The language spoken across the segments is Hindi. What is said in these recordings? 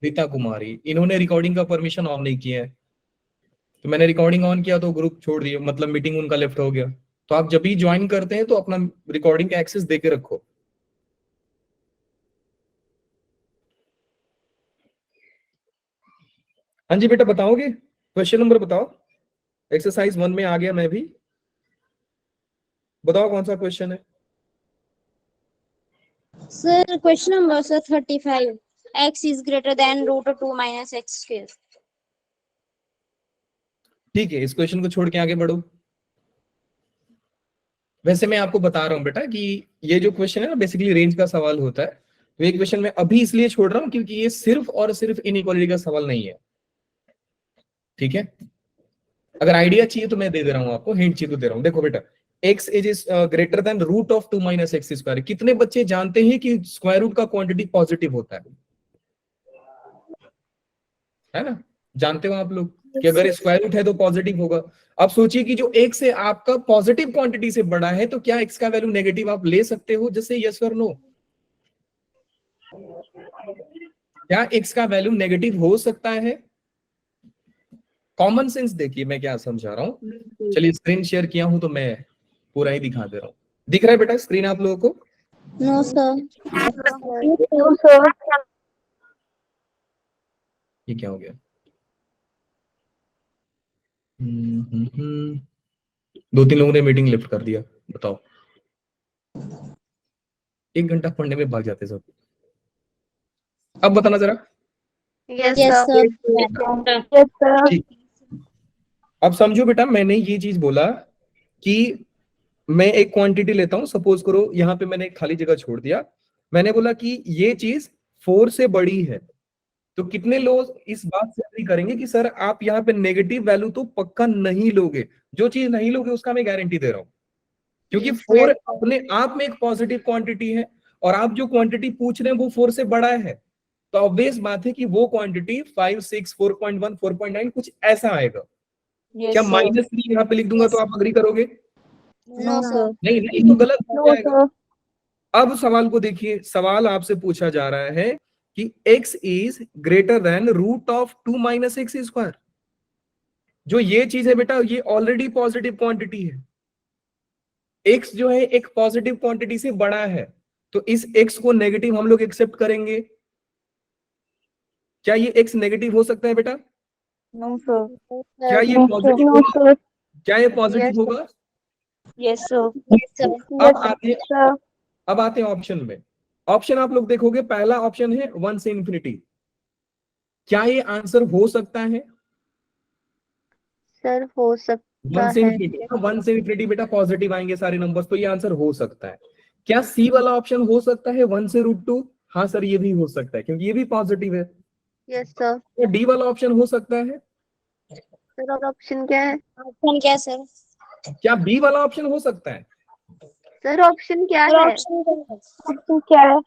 रीता कुमारी, इन्होंने रिकॉर्डिंग का परमिशन ऑन नहीं किया है, तो मैंने रिकॉर्डिंग ऑन किया तो ग्रुप छोड़ दिया, मतलब मीटिंग उनका लेफ्ट हो गया। तो आप जब भी ज्वाइन करते हैं तो अपना रिकॉर्डिंग का एक्सेस देके रखो। हाँ जी बेटा बताओगे, क्वेश्चन नंबर बताओ। एक्सरसाइज 1 में आ गया मैं भी, बताओ कौन सा क्वेश्चन है। Sir question number sir 35, x is greater than root 2 minus x square। ठीक है, इस क्वेश्चन को छोड़ के आगे बढ़ो। वैसे मैं आपको बता रहा हूं बेटा कि ये जो क्वेश्चन है ना बेसिकली रेंज का सवाल होता है। तो ये क्वेश्चन मैं अभी इसलिए छोड़ रहा हूं क्योंकि ये सिर्फ और सिर्फ इनइक्वालिटी का सवाल नहीं है, ठीक है। अगर आइडिया चाहिए तो मैं दे दे रहा हूं आपको, हिंट चाहिए तो दे रहा हूं। देखो बेटा, x is greater than root of 2 minus X square. कितने बच्चे जानते हैं कि स्क्वायर रूट का क्वांटिटी पॉजिटिव होता है ना? जानते हो आप लोग कि अगर स्क्वायर रूट है तो पॉजिटिव होगा। अब सोचिए कि जो x है आपका पॉजिटिव क्वांटिटी से बड़ा है, तो क्या x का वैल्यू नेगेटिव आप ले सकते हो? जैसे यस और नो, क्या x का वैल्यू नेगेटिव हो सकता है? कॉमन सेंस देखिए मैं क्या समझा रहा हूं। चलिए स्क्रीन शेयर किया हूं तो मैं पूरा ही दिखा दे रहा हूं। दिख रहा है बेटा स्क्रीन आप लोगों को? No sir. ये क्या हो गया? दो तीन लोगों ने मीटिंग लिफ्ट कर दिया, बताओ। 1 घंटा पढ़ने में भाग जाते सब। अब बताना जरा। Yes sir. ठीक, अब समझो बेटा, मैंने ये चीज बोला कि मैं एक क्वांटिटी लेता हूं, सपोज करो यहां पे मैंने एक खाली जगह छोड़ दिया। मैंने बोला कि ये चीज 4 से बड़ी है। तो कितने लोग इस बात से एग्री करेंगे कि सर आप यहाँ पे नेगेटिव वैल्यू तो पक्का नहीं लोगे? जो चीज नहीं लोगे उसका मैं गारंटी दे रहा हूं, क्योंकि 4 अपने आप में एक पॉजिटिव क्वांटिटी है और आप जो क्वांटिटी पूछ रहे हैं वो 4 से बड़ा है। तो ऑब्वियस बात है कि वो क्वांटिटी 5, 6, 4.1, 4.9 कुछ ऐसा आएगा। क्या -3 यहाँ पे लिख दूंगा तो आप अग्री करोगे? No sir. नहीं नहीं, तो गलत हो जाएगा। अब सवाल को देखिए, सवाल आपसे पूछा जा रहा है कि x is greater than root of 2 minus X square. जो ये चीज है बेटा ये ऑलरेडी पॉजिटिव क्वांटिटी है। x जो है एक पॉजिटिव क्वांटिटी से बड़ा है, तो इस x को नेगेटिव हम लोग एक्सेप्ट करेंगे। क्या ये x नेगेटिव हो सकता है बेटा? No sir. क्या ये पॉजिटिव होगा? क्या ये पॉजिटिव होगा? Yes sir. अब आते हैं ऑप्शन में। ऑप्शन आप लोग देखोगे, पहला ऑप्शन है 1 से इंफिनिटी। क्या ये आंसर हो सकता है? सर हो सकता 1 से है। इंफिनिटी, 1 से इंफिनिटी बेटा पॉजिटिव आएंगे सारे नंबर्स, तो ये आंसर हो सकता है। क्या सी वाला ऑप्शन हो सकता है 1 से √2? हाँ सर ये भी हो सकता है क्योंकि ये भी पॉजिटिव है। Yes sir. क्या डी वाला ऑप्शन हो सकता है? सर और ऑप्शन क्या है? ऑप्शन क्या है सर? क्या बी वाला ऑप्शन हो सकता है? सर ऑप्शन क्या है? ऑप्शन क्या है?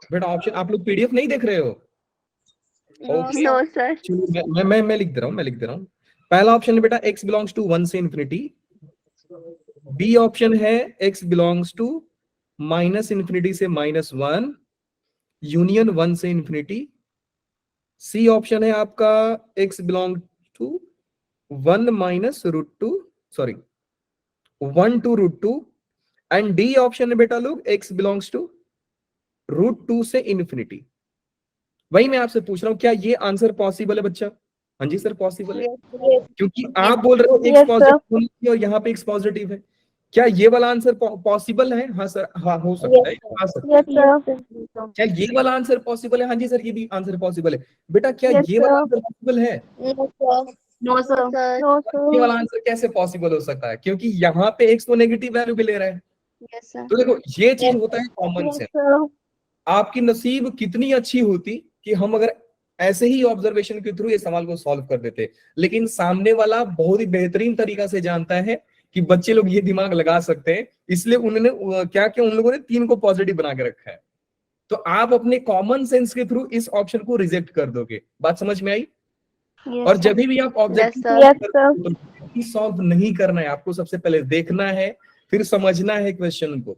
बेटा ऑप्शन आप लोग पीडीएफ नहीं देख रहे हो? Okay, no sir. चलिए मैं लिख दे रहा हूँ, मैं लिख दे रहा हूँ। पहला ऑप्शन है बेटा x बिलोंग्स टू 1 से इंफिनिटी। बी ऑप्शन है x belongs to minus infinity से -1 यूनियन 1 से इंफिनिटी। सी ऑप्शन है आपका x belong to 1 minus √2, sorry 1 to √2। And D option है बेटा लोग x बिलोंग्स टू √2 से इंफिनिटी। वही मैं आपसे पूछ रहा हूं क्या ये आंसर पॉसिबल है बच्चा? हाँ जी सर पॉसिबल है, क्योंकि आप बोल रहे हो एक्स पॉजिटिव और यहाँ पे एक्स पॉजिटिव है। क्या ये वाला आंसर पॉसिबल है? हाँ सर, हाँ हो सकता है, आ सकता है। क्या ये वाला आंसर पॉसिबल है? हाँ जी सर ये भी आंसर पॉसिबल है। बेटा क्या ये वाला आंसर पॉसिबल है? No sir. ये वाला आंसर कैसे पॉसिबल हो सकता है? क्योंकि यहाँ पे एक्स तो नेगेटिव वैल्यू भी ले रहा है। Yes sir. तो देखो ये चीज होता है कॉमन सेंस। आपकी नसीब कितनी अच्छी होती कि हम अगर ऐसे ही ऑब्जर्वेशन के थ्रू ये सवाल को सॉल्व कर देते, लेकिन सामने वाला बहुत ही बेहतरीन तरीका से जानता है कि बच्चे लोग ये दिमाग लगा सकते हैं, इसलिए उन्होंने क्या किया, उन लोगों ने 3 को पॉजिटिव बना के रखा है। तो आप अपने कॉमन सेंस के थ्रू इस ऑप्शन को रिजेक्ट कर दोगे। बात समझ में आई? और जब भी आप ऑब्जेक्टिव सॉल्व नहीं करना है, आपको सबसे पहले देखना है फिर समझना है क्वेश्चन को।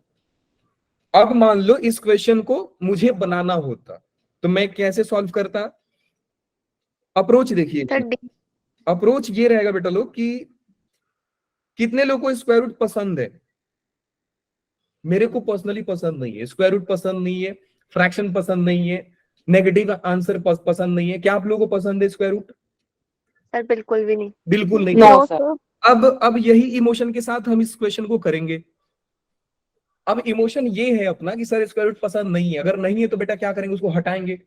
अब मान लो इस क्वेश्चन को मुझे बनाना होता तो मैं कैसे सॉल्व करता? अप्रोच देखिए, 30। अप्रोच ये रहेगा बेटा लोग कि कितने लोगों को स्क्वायर रूट पसंद है। मेरे को पर्सनली पसंद नहीं है, स्क्वायर रूट पसंद नहीं है, फ्रैक्शन पसंद नहीं है, नेगेटिव आंसर पसंद नहीं है। क्या आप लोगों को पसंद है स्क्वायर रूट? सर बिल्कुल भी नहीं। बिल्कुल नहीं। No sir. अब यही इमोशन के साथ हम इस क्वेश्चन को करेंगे। अब इमोशन ये है अपना कि सर स्क्वायर रूट पसंद नहीं है, अगर नहीं है तो बेटा क्या करेंगे, उसको हटाएंगे।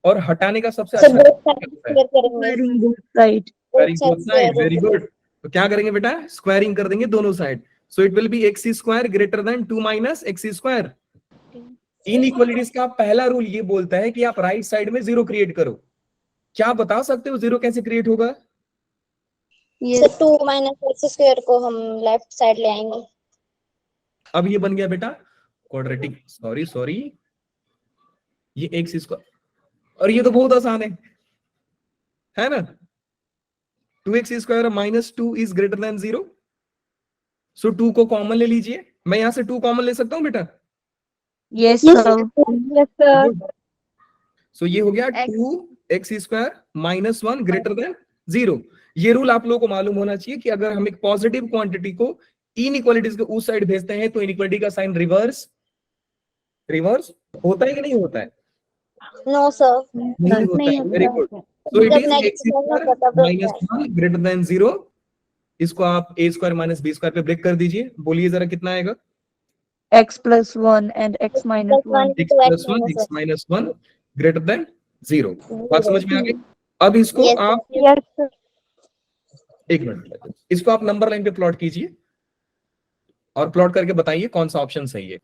और हटाने का सबसे सर अच्छा बोथ तरीका साइड क्या होता है? स्क्वायर करेंगे, right. Squaring both both side, side very good. तो क्या करेंगे बेटा, स्क्वायरिंग कर देंगे दोनों side. So it will be x square greater than 2 minus X square. Inequalities का पहला रूल ये बोलता है कि आप राइट साइड में जीरो क्रिएट करो। क्या आप बता सकते हो जीरो कैसे क्रिएट होगा? सर 2 माइनस एक्स स्क्वायर को हम लेफ्ट साइड ले आएंगे। अब ये बन गया बेटा क्वाड्रेटिक, सॉरी ये एक्स स्क्वायर, और ये तो बहुत आसान है ना? 2x square minus 2 is greater then 0। सो 2 को कॉमन ले लीजिए, मैं यहां से 2 कॉमन ले सकता हूं बेटा? Yes Yes, sir. yes, sir. सो ये हो गया X. 2x square minus 1 greater than 0। ये रूल आप लोगों को मालूम होना चाहिए कि अगर हम एक पॉजिटिव क्वांटिटी को इनइक्वालिटीज के उस साइड भेजते हैं तो इनइक्वालिटी का साइन रिवर्स होता है कि नहीं होता है? No, sir. नहीं होता नहीं है। वेरी होता गुड। सो इट जब इज एक्स नेगेटिव होगा स्क्वायर तब माइनस 1 ग्रेटर देन 0। इसको आप ए स्क्वायर माइनस बी स्क्वायर पे ब्रेक कर दीजिए, बोलिए जरा कितना आएगा? x plus 1 and x minus plus 1 1. x into x plus 1 minus x minus 1 greater than 0। 1. बात समझ में आ गई? अब इसको Yes, आप sir. Yes sir. एक मिनट, इसको आप नंबर लाइन पे प्लॉट कीजिए और प्लॉट करके बताइए कौन सा ऑप्शन सही है।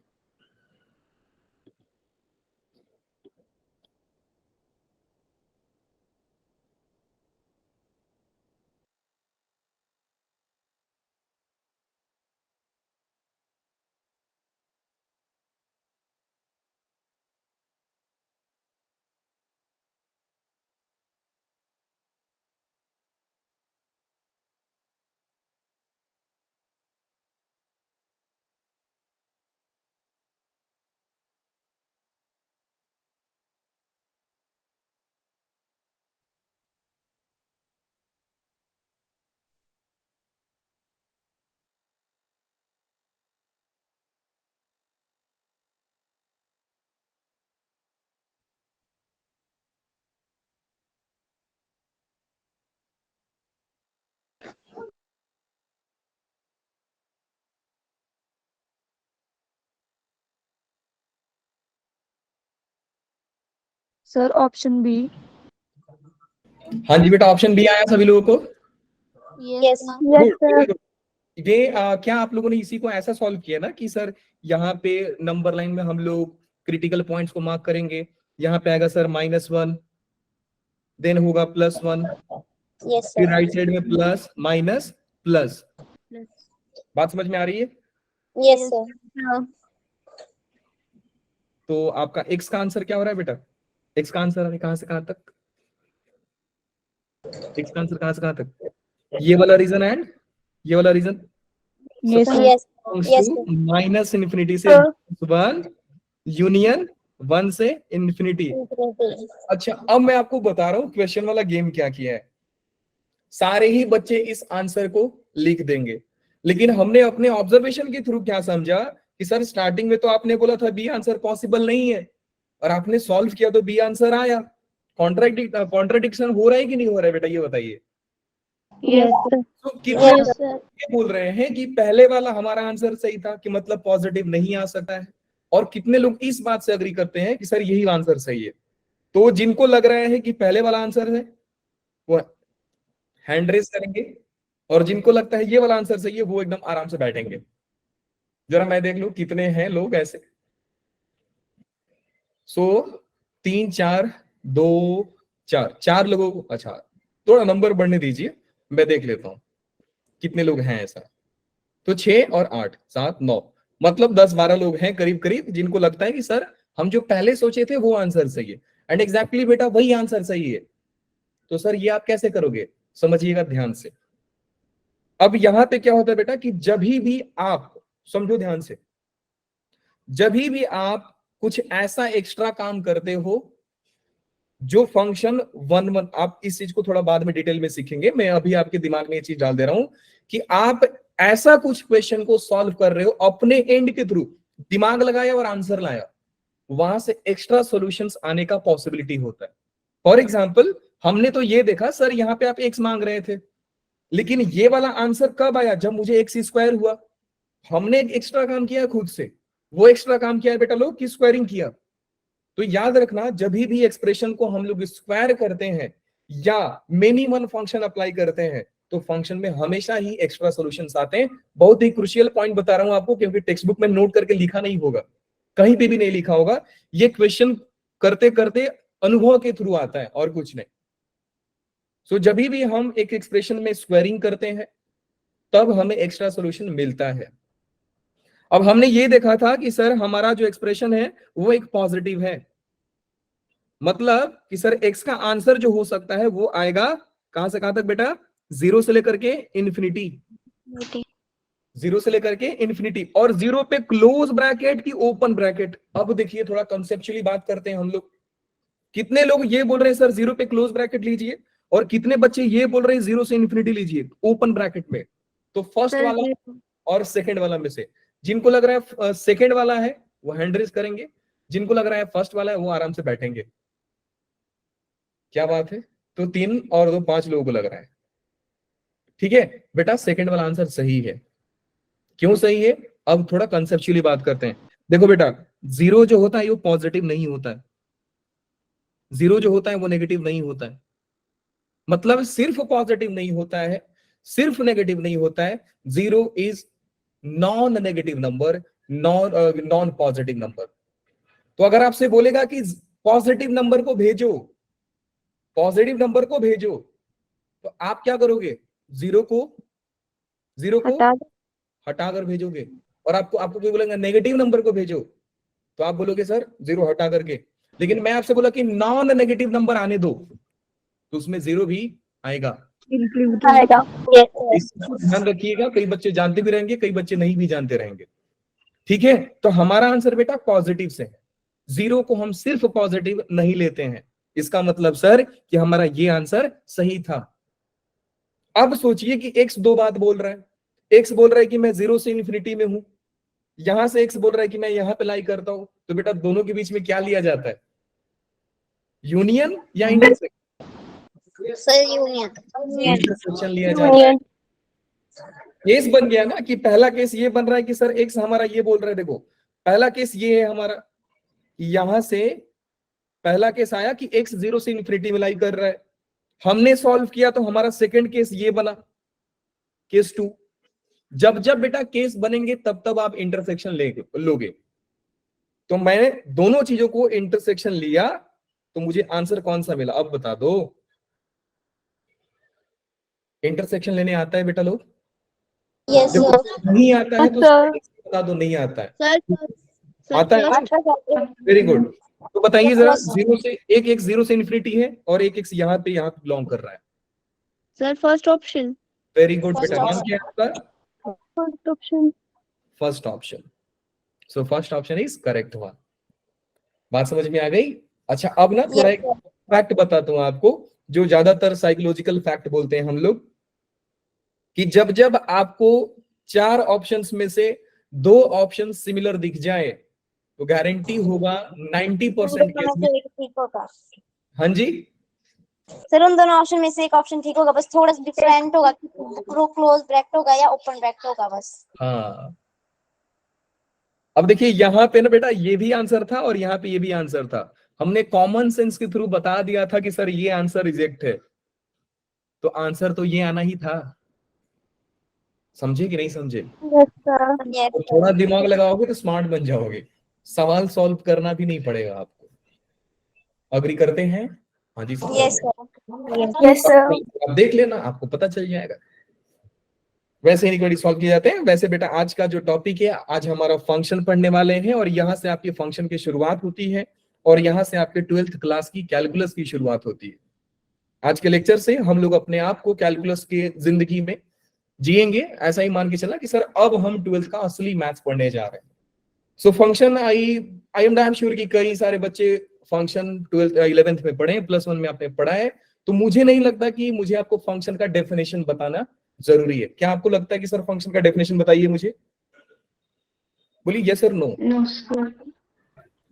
Sir, option B. हाँ जी बेटा, ऑप्शन बी आया सभी लोगों को? Yes. Good, very good. ये क्या आप लोगों ने इसी को ऐसा सॉल्व किया ना कि सर यहाँ पे नंबर लाइन में हम लोग क्रिटिकल पॉइंट्स को मार्क करेंगे, यहाँ पे आएगा सर -1, देन होगा +1, Yes, sir. फिर राइट साइड में प्लस माइनस प्लस। बात समझ में आ रही है? Yes, sir. तो आपका x का आंसर क्या हो रहा है बेटा? x का आंसर कहां से कहां तक? x का आंसर कहां से कहां तक? ये वाला रीजन एंड ये वाला region Yes sir. Yes. Yes, sir. Minus infinity से 1 यूनियन 1 से इन्फिनिटी। Infinity. अच्छा, अब मैं आपको बता रहा हूं क्वेश्चन वाला गेम क्या किया है। सारे ही बच्चे इस आंसर को लिख देंगे, लेकिन हमने अपने ऑब्जर्वेशन के थ्रू क्या समझा कि सर स्टार्टिंग में तो आपने बोला था बी आंसर पॉसिबल नहीं है, और आपने सॉल्व किया तो बी आंसर आया। कॉन्ट्राडिक्शन हो रहा है कि नहीं हो रहा है बेटा, ये बताइए। Yes sir. तो कितने Yes, sir. ये बोल रहे हैं कि पहले वाला हमारा आंसर सही था, कि मतलब पॉजिटिव नहीं आ सकता है, और कितने लोग इस बात से अग्री करते हैं कि सर यही आंसर सही है। तो जिनको लग रहा है कि पहले वाला आंसर है वो हैंड रेज करेंगे, और जिनको लगता है ये वाला आंसर सही है वो एकदम आराम से बैठेंगे। जरा मैं देख लूं कितने हैं लोग ऐसे। सो 3 4 2 4 लोगों को, अच्छा थोड़ा नंबर बढ़ने दीजिए, मैं देख लेता हूं कितने लोग हैं ऐसा। तो 6 और 8 7 9, मतलब 10-12 लोग हैं करीब करीब, जिनको लगता है कि सर हम जो पहले सोचे थे वो आंसर सही है, एंड एग्जैक्टली बेटा वही आंसर सही है। तो सर ये आप कैसे करोगे, समझिएगा ध्यान से। अब यहां पे क्या होता है बेटा कि जब भी आप, समझो ध्यान से, जब भी आप कुछ ऐसा एक्स्ट्रा काम करते हो जो फंक्शन वन वन, आप इस चीज को थोड़ा बाद में डिटेल में सीखेंगे, मैं अभी आपके दिमाग में ये चीज डाल दे रहा हूं कि आप ऐसा कुछ क्वेश्चन को सॉल्व कर रहे हो अपने एंड के थ्रू, दिमाग लगाया और आंसर लाया, वहां से एक्स्ट्रा सॉल्यूशंस आने का पॉसिबिलिटी होता है। फॉर एग्जाम्पल, हमने तो ये देखा सर यहाँ पे आप एक्स मांग रहे थे, लेकिन ये वाला आंसर कब आया, जब मुझे एक्स स्क्वायर हुआ। हमने एक एक्स्ट्रा काम किया खुद से, वो एक्स्ट्रा काम किया है बेटा लोग कि स्क्वायरिंग किया। तो याद रखना, जब भी एक्सप्रेशन को हम लोग स्क्वायर करते हैं या मेनी वन फंक्शन अप्लाई करते हैं, तो फंक्शन में हमेशा ही एक्स्ट्रा सॉल्यूशंस आते हैं। बहुत ही क्रुशियल पॉइंट बता रहा हूं आपको, क्योंकि टेक्स्ट बुक में नोट करके लिखा नहीं होगा, कहीं पे भी नहीं लिखा होगा। ये क्वेश्चन करते करते अनुभव के थ्रू आता है और कुछ नहीं। सो जब भी हम एक एक्सप्रेशन में स्क्वायरिंग करते हैं, तब हमें एक्स्ट्रा सॉल्यूशन मिलता है। अब हमने ये देखा था कि सर हमारा जो एक्सप्रेशन है वो एक पॉजिटिव है, मतलब कि सर एक्स का आंसर जो हो सकता है वो आएगा कहां से कहां तक बेटा, 0 से लेकर के इन्फिनिटी, 0 से लेकर के इन्फिनिटी, और 0 पे क्लोज ब्रैकेट की ओपन ब्रैकेट। अब देखिए थोड़ा कंसेप्चुअली बात करते हैं हम लोग। कितने लोग ये बोल रहे हैं सर 0 पे क्लोज ब्रैकेट लीजिए, और कितने बच्चे ये बोल रहे हैं 0 से इन्फिनिटी लीजिए ओपन ब्रैकेट में। तो फर्स्ट सर वाला और सेकंड वाला में से जिनको लग रहा है सेकंड वाला है वो हैंड रेज करेंगे, जिनको लग रहा है फर्स्ट वाला है वो आराम से बैठेंगे। क्या बात है, तो 3 और 2 5 लोगों को लग रहा है। ठीक है बेटा, सेकंड वाला आंसर सही है। क्यों सही है, अब थोड़ा कंसेप्चुअली बात करते हैं। देखो बेटा, 0 जो होता है वो पॉजिटिव नहीं होता है, 0 जो होता है वो नेगेटिव नहीं होता है, मतलब सिर्फ पॉजिटिव नहीं होता है, सिर्फ नेगेटिव नहीं होता है। 0 is non negative number, non positive number. तो अगर आपसे बोलेगा कि पॉजिटिव नंबर को भेजो, पॉजिटिव नंबर को भेजो, तो आप क्या करोगे, 0 को हटा कर भेजोगे। और आपको कोई बोलेगा नेगेटिव नंबर को भेजो, तो आप बोलोगे सर 0 हटा करके। लेकिन मैं आपसे बोला कि नॉन नेगेटिव नंबर आने दो, तो उसमें 0 भी आएगा। आएगा। इसको ध्यान रखिएगा, कई बच्चे जानते भी रहेंगे, कई बच्चे नहीं भी जानते रहेंगे। ठीक है, तो हमारा आंसर बेटा पॉजिटिव से है, 0 को हम सिर्फ पॉजिटिव नहीं लेते हैं। इसका मतलब सर कि हमारा ये आंसर सही था। अब सोचिए कि एक्स 2 बात बोल रहा है, एक्स बोल रहा है कि मैं 0 से इन्फिनिटी में हूं, यहां से एक्स बोल रहा है कि मैं यहां पे लाई करता हूं। तो बेटा दोनों के बीच में क्या लिया जाता है, यूनियन या इंटरसेक्शन? Sir union. इंटरसेक्शन लिया जाता है। केस बन गया ना कि पहला केस ये बन रहा है कि सर एक्स हमारा ये बोल रहा है, देखो पहला केस ये है हमारा, यहां से पहला केस आया कि एक्स 0 से इन्फिनिटी में लाई कर रहा है, हमने सॉल्व किया तो हमारा सेकंड केस ये बना, केस 2। जब जब बेटा केस बनेंगे तब तब आप इंटरसेक्शन लोगे। तो मैंने दोनों चीजों को इंटरसेक्शन लिया, तो मुझे आंसर कौन सा मिला, अब बता दो। इंटरसेक्शन लेने आता है बेटा लोग? यस देखो, सर। नहीं आता है तो सर। बता दो, नहीं आता है। सर आता है, वेरी गुड। तो बताइए जरा, 0 से एक 0 से इन्फिनिटी है और एक यहाँ पे बिलोंग कर रहा है। Sir first option. Very good First बेटा, नाम option. क्या है आपका? First option. First option. So first option is correct one. बात समझ में आ गई? अच्छा, अब ना थोड़ा एक फैक्ट बताता हूं आपको, जो ज्यादातर साइकोलॉजिकल फैक्ट बोलते हैं हम लोग, कि जब जब आपको 4 ऑप्शंस में से 2 ऑप्शन सिमिलर दिख जाए, तो गारंटी होगा 90% केस में। ठीक होगा हाँ जी, सर, उन दोनों ऑप्शन में से एक ऑप्शन ठीक होगा, बस थोड़ा सा डिफरेंट होगा, क्लोज ब्रैकेट होगा या ओपन ब्रैकेट होगा बस। हाँ। अब देखिए यहाँ पे ना बेटा ये भी आंसर था और यहाँ पे ये भी आंसर था, हमने कॉमन सेंस के थ्रू बता दिया था कि सर ये आंसर रिजेक्ट है, तो आंसर तो ये आना ही था। समझे कि नहीं समझे? तो थोड़ा दिमाग लगाओगे तो स्मार्ट बन जाओगे, सवाल सॉल्व करना भी नहीं पड़ेगा आपको। अग्री करते हैं? हाँ जी sir. Yes sir. Yes sir. आप देख लेना, आपको पता चल जाएगा। वैसे इनक्वायरी सॉल्व किए जाते हैं। वैसे बेटा आज का जो टॉपिक है, आज हमारा फंक्शन पढ़ने वाले हैं, और यहाँ से आपकी फंक्शन की शुरुआत होती है, और यहाँ से आपके 12th क्लास की कैलकुलस की शुरुआत होती है। आज के लेक्चर से हम लोग अपने आप को कैलकुलस के जिंदगी में जिएंगे, ऐसा ही मान के चलना कि सर अब हम 12th का असली मैथ्स पढ़ने जा रहे हैं। So function, I am damn sure कि कई सारे बच्चे फंक्शन 11th में पढ़े, +1 में आपने पढ़ा है, तो मुझे नहीं लगता कि मुझे आपको फंक्शन का डेफिनेशन बताना जरूरी है। क्या आपको लगता है कि सर फंक्शन का डेफिनेशन बताइए मुझे, बोलिए यस और no. No, sir.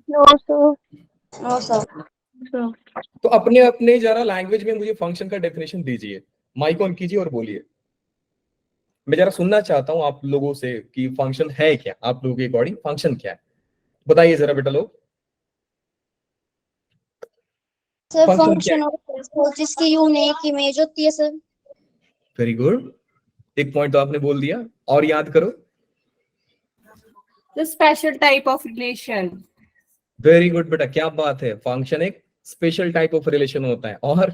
No sir. Sir. तो अपने अपने जरा लैंग्वेज में मुझे फंक्शन का डेफिनेशन दीजिए, माइक ऑन कीजिए और बोलिए। मैं जरा सुनना चाहता हूं आप लोगों से कि फंक्शन है क्या, आप लोगों के अकॉर्डिंग फंक्शन क्या है, बताइए जरा बेटा लोग। सर फंक्शन क्या फंक्शन जिसकी यूनिक इमेज होती है सर। वेरी गुड, एक पॉइंट तो आपने बोल दिया, और याद करो। The special type of relation. Very good बेटा, क्या बात है, फंक्शन एक स्पेशल टाइप ऑफ रिलेशन होता है। और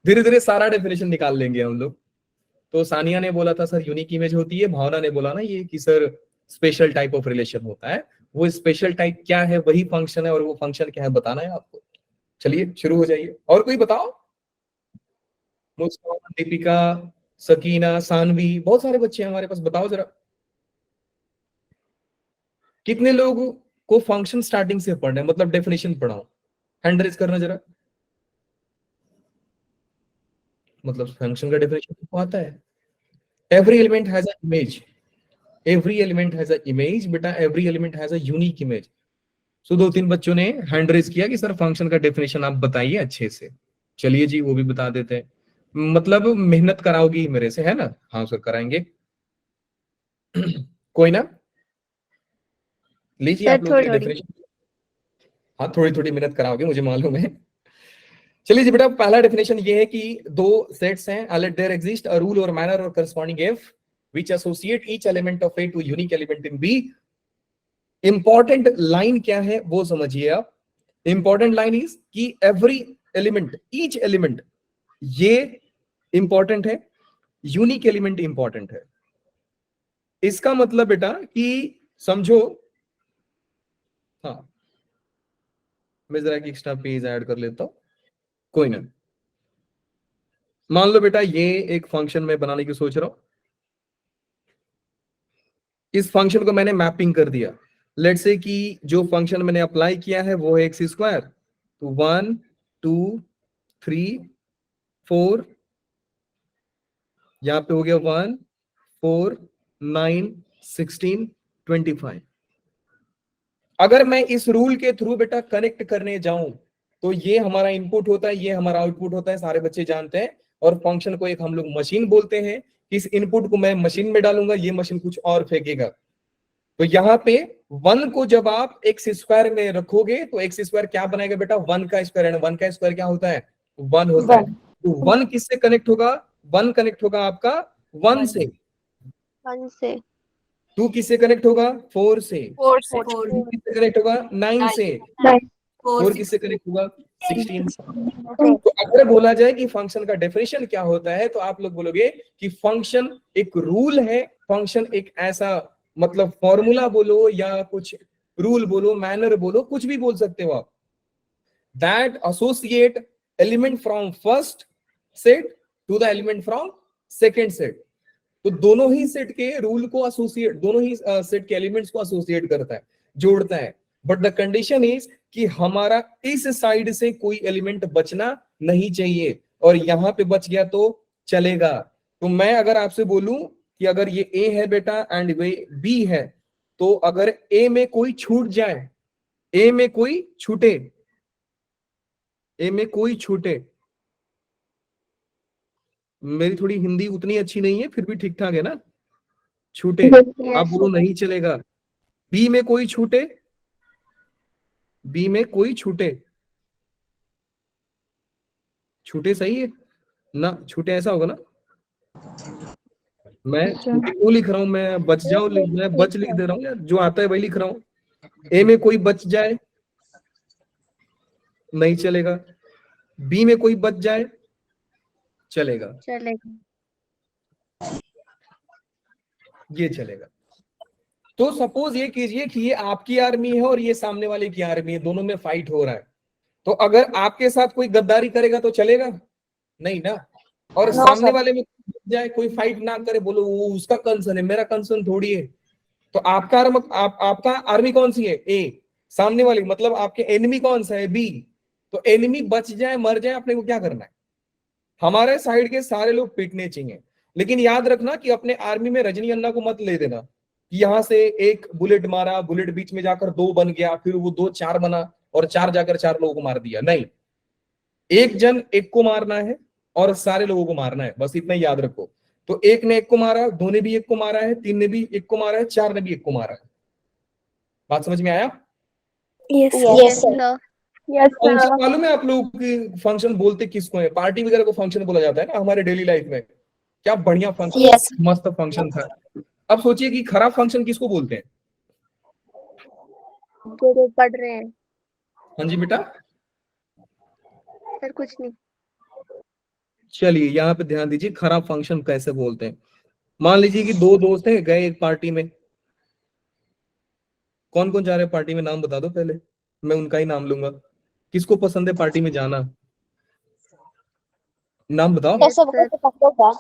धीरे धीरे सारा डेफिनेशन निकाल लेंगे हम लोग। तो सानिया ने बोला था सर यूनिक इमेज होती है, भावना ने बोला ना ये कि sir special type of relation होता है। वो स्पेशल टाइप क्या है, वही फंक्शन है, और वो फंक्शन क्या है बताना है आपको। चलिए शुरू हो जाइए, और कोई बताओ। मुस्कान, दीपिका, सकीना, सानवी, बहुत सारे बच्चे हैं हमारे पास, बताओ जरा कितने लोगों को फंक्शन स्टार्टिंग से पढ़ना है, मतलब डेफिनेशन पढ़ाओ, हैंड रेज करना जरा। मतलब फंक्शन का डेफिनेशन तो आता है, every element has a image, every element has a image बेटा, every element has a unique image. So 2-3 बच्चों ने हैंड रेज किया कि सर फंक्शन का डेफिनेशन आप बताइए अच्छे से। चलिए जी वो भी बता देते हैं, मतलब मेहनत कराओगी मेरे से, है ना। हाँ सर कराएंगे। कोई ना, लीजिए Sir, आप लोग के लिए थोड़ी डेफिनेशन। हाँ थोड़ी थोड़ी मेहनत कराओगे मुझे मालूम है। चलिए जी बेटा, पहला डेफिनेशन ये है कि दो सेट्स हैं, let there exist a rule or manner or corresponding F which associate each element of A to unique element in B. Important line क्या है वो समझिए आप। इंपॉर्टेंट लाइन इज कि एवरी एलिमेंट, ईच एलिमेंट, ये इंपॉर्टेंट है, यूनिक एलिमेंट इंपॉर्टेंट है। इसका मतलब बेटा कि समझो, हाँ मैं जरा एक एक्स्ट्रा पेज ऐड कर लेता हूं, कोई ना। मान लो बेटा ये एक फंक्शन में बनाने की सोच रहा हूं, इस फंक्शन को मैंने मैपिंग कर दिया। लेट्स से कि जो फंक्शन मैंने अप्लाई किया है वो है एक्स स्क्वायर, तो 1 2 3 4, यहां पे हो गया 1 4 9 16 25। अगर मैं इस रूल के थ्रू बेटा कनेक्ट करने जाऊं तो ये हमारा इनपुट होता है, ये हमारा आउटपुट होता है, सारे बच्चे जानते हैं। और फंक्शन को एक हम लोग मशीन बोलते हैं। इस इनपुट को मैं मशीन में डालूंगा, ये मशीन कुछ और फेंकेगा। तो यहाँ पे 1 को जब आप एक्स स्क्वायर में रखोगे तो एक्स स्क्वायर क्या बनाएगा बेटा, 1 का स्क्वायर, एंड 1 का स्क्वायर क्या होता है, 1 होता है। तो 1 किससे कनेक्ट होगा, 1 कनेक्ट होगा आपका 1 से। 1 से 2 किससे कनेक्ट होगा, 4 से। 4 से 3 किससे कनेक्ट होगा, 9 से। 4 4 किससे कनेक्ट होगा, 16 से। तो अगर बोला जाए कि फंक्शन का डेफिनेशन क्या होता है, तो आप लोग बोलोगे कि फंक्शन एक रूल है, फंक्शन एक ऐसा मतलब फॉर्मूला बोलो या कुछ रूल बोलो, मैनर बोलो, कुछ भी बोल सकते हो आप, that associate element from first set to the element from second set. तो दोनों ही सेट के रूल को एसोसिएट, दोनों ही सेट के एलिमेंट्स को एसोसिएट करता है, जोड़ता है। बट द कंडीशन इज कि हमारा इस साइड से कोई एलिमेंट बचना नहीं चाहिए, और यहां पे बच गया तो चलेगा। तो मैं अगर आपसे बोलूं कि अगर ये ए है बेटा एंड वे बी है, तो अगर ए में कोई छूट जाए, ए में कोई छूटे, ए में कोई छूटे, मेरी थोड़ी हिंदी उतनी अच्छी नहीं है फिर भी ठीक ठाक है ना, छूटे, आप बोलो नहीं चलेगा। बी में कोई छूटे, बी में कोई छूटे, छूटे सही है ना, छूटे ऐसा होगा ना। मैं छूटे क्यों लिख रहा हूं, मैं बच जाओ, मैं बच लिख दे रहा हूँ यार, जो आता है वही लिख रहा हूं। ए में कोई बच जाए नहीं चलेगा, बी में कोई बच जाए चलेगा, ये चलेगा। तो सपोज ये कीजिए कि ये आपकी आर्मी है और ये सामने वाले की आर्मी है, दोनों में फाइट हो रहा है। तो अगर आपके साथ कोई गद्दारी करेगा तो चलेगा नहीं ना, और सामने वाले में जाए कोई फाइट ना करे, बोलो वो उसका कंसर्न है, मेरा कंसर्न थोड़ी है। तो आपका आपका आर्मी कौन सी है, ए। सामने वाली, मतलब आपके एनिमी कौन सा है, बी। तो एनिमी बच जाए मर जाए अपने को क्या करना है, हमारे साइड के सारे लोग पीटने चाहिए। लेकिन याद रखना कि अपने आर्मी में रजनी अन्ना को मत ले देना कि यहां से एक बुलेट मारा, बुलेट बीच में जाकर 2 बन गया, फिर वो 2 4 बना और 4 जाकर 4 लोगों को मार दिया। नहीं, एक जन एक को मारना है और सारे लोगों को मारना है, बस इतना ही याद रखो। तो एक ने एक को मारा, 2 ने भी एक को मारा है, 3 ने भी एक को मारा है, 4 ने भी एक को मारा है। बात समझ में आया? Yes, Yes, sir. sir. Yes, function sir. मालूम है आप लोगों की, फंक्शन बोलते किसको है? पार्टी वगैरह को फंक्शन बोला जाता है ना हमारे डेली लाइफ में। क्या बढ़िया फंक्शन, Yes. मस्त फंक्शन था। अब सोचिए कि खराब फंक्शन किसको बोलते हैं? जो पढ़ रहे हैं हाँ जी बेटा, सर, कुछ नहीं। चलिए यहाँ पे ध्यान दीजिए, खराब फंक्शन कैसे बोलते हैं। मान लीजिए कि 2 दोस्त हैं, गए एक पार्टी में। कौन कौन जा रहे हैं पार्टी में, नाम बता दो पहले, मैं उनका ही नाम लूंगा। किसको पसंद है पार्टी में जाना, नाम बताओ। Yes, सब sir. पकड़ो का। हाँ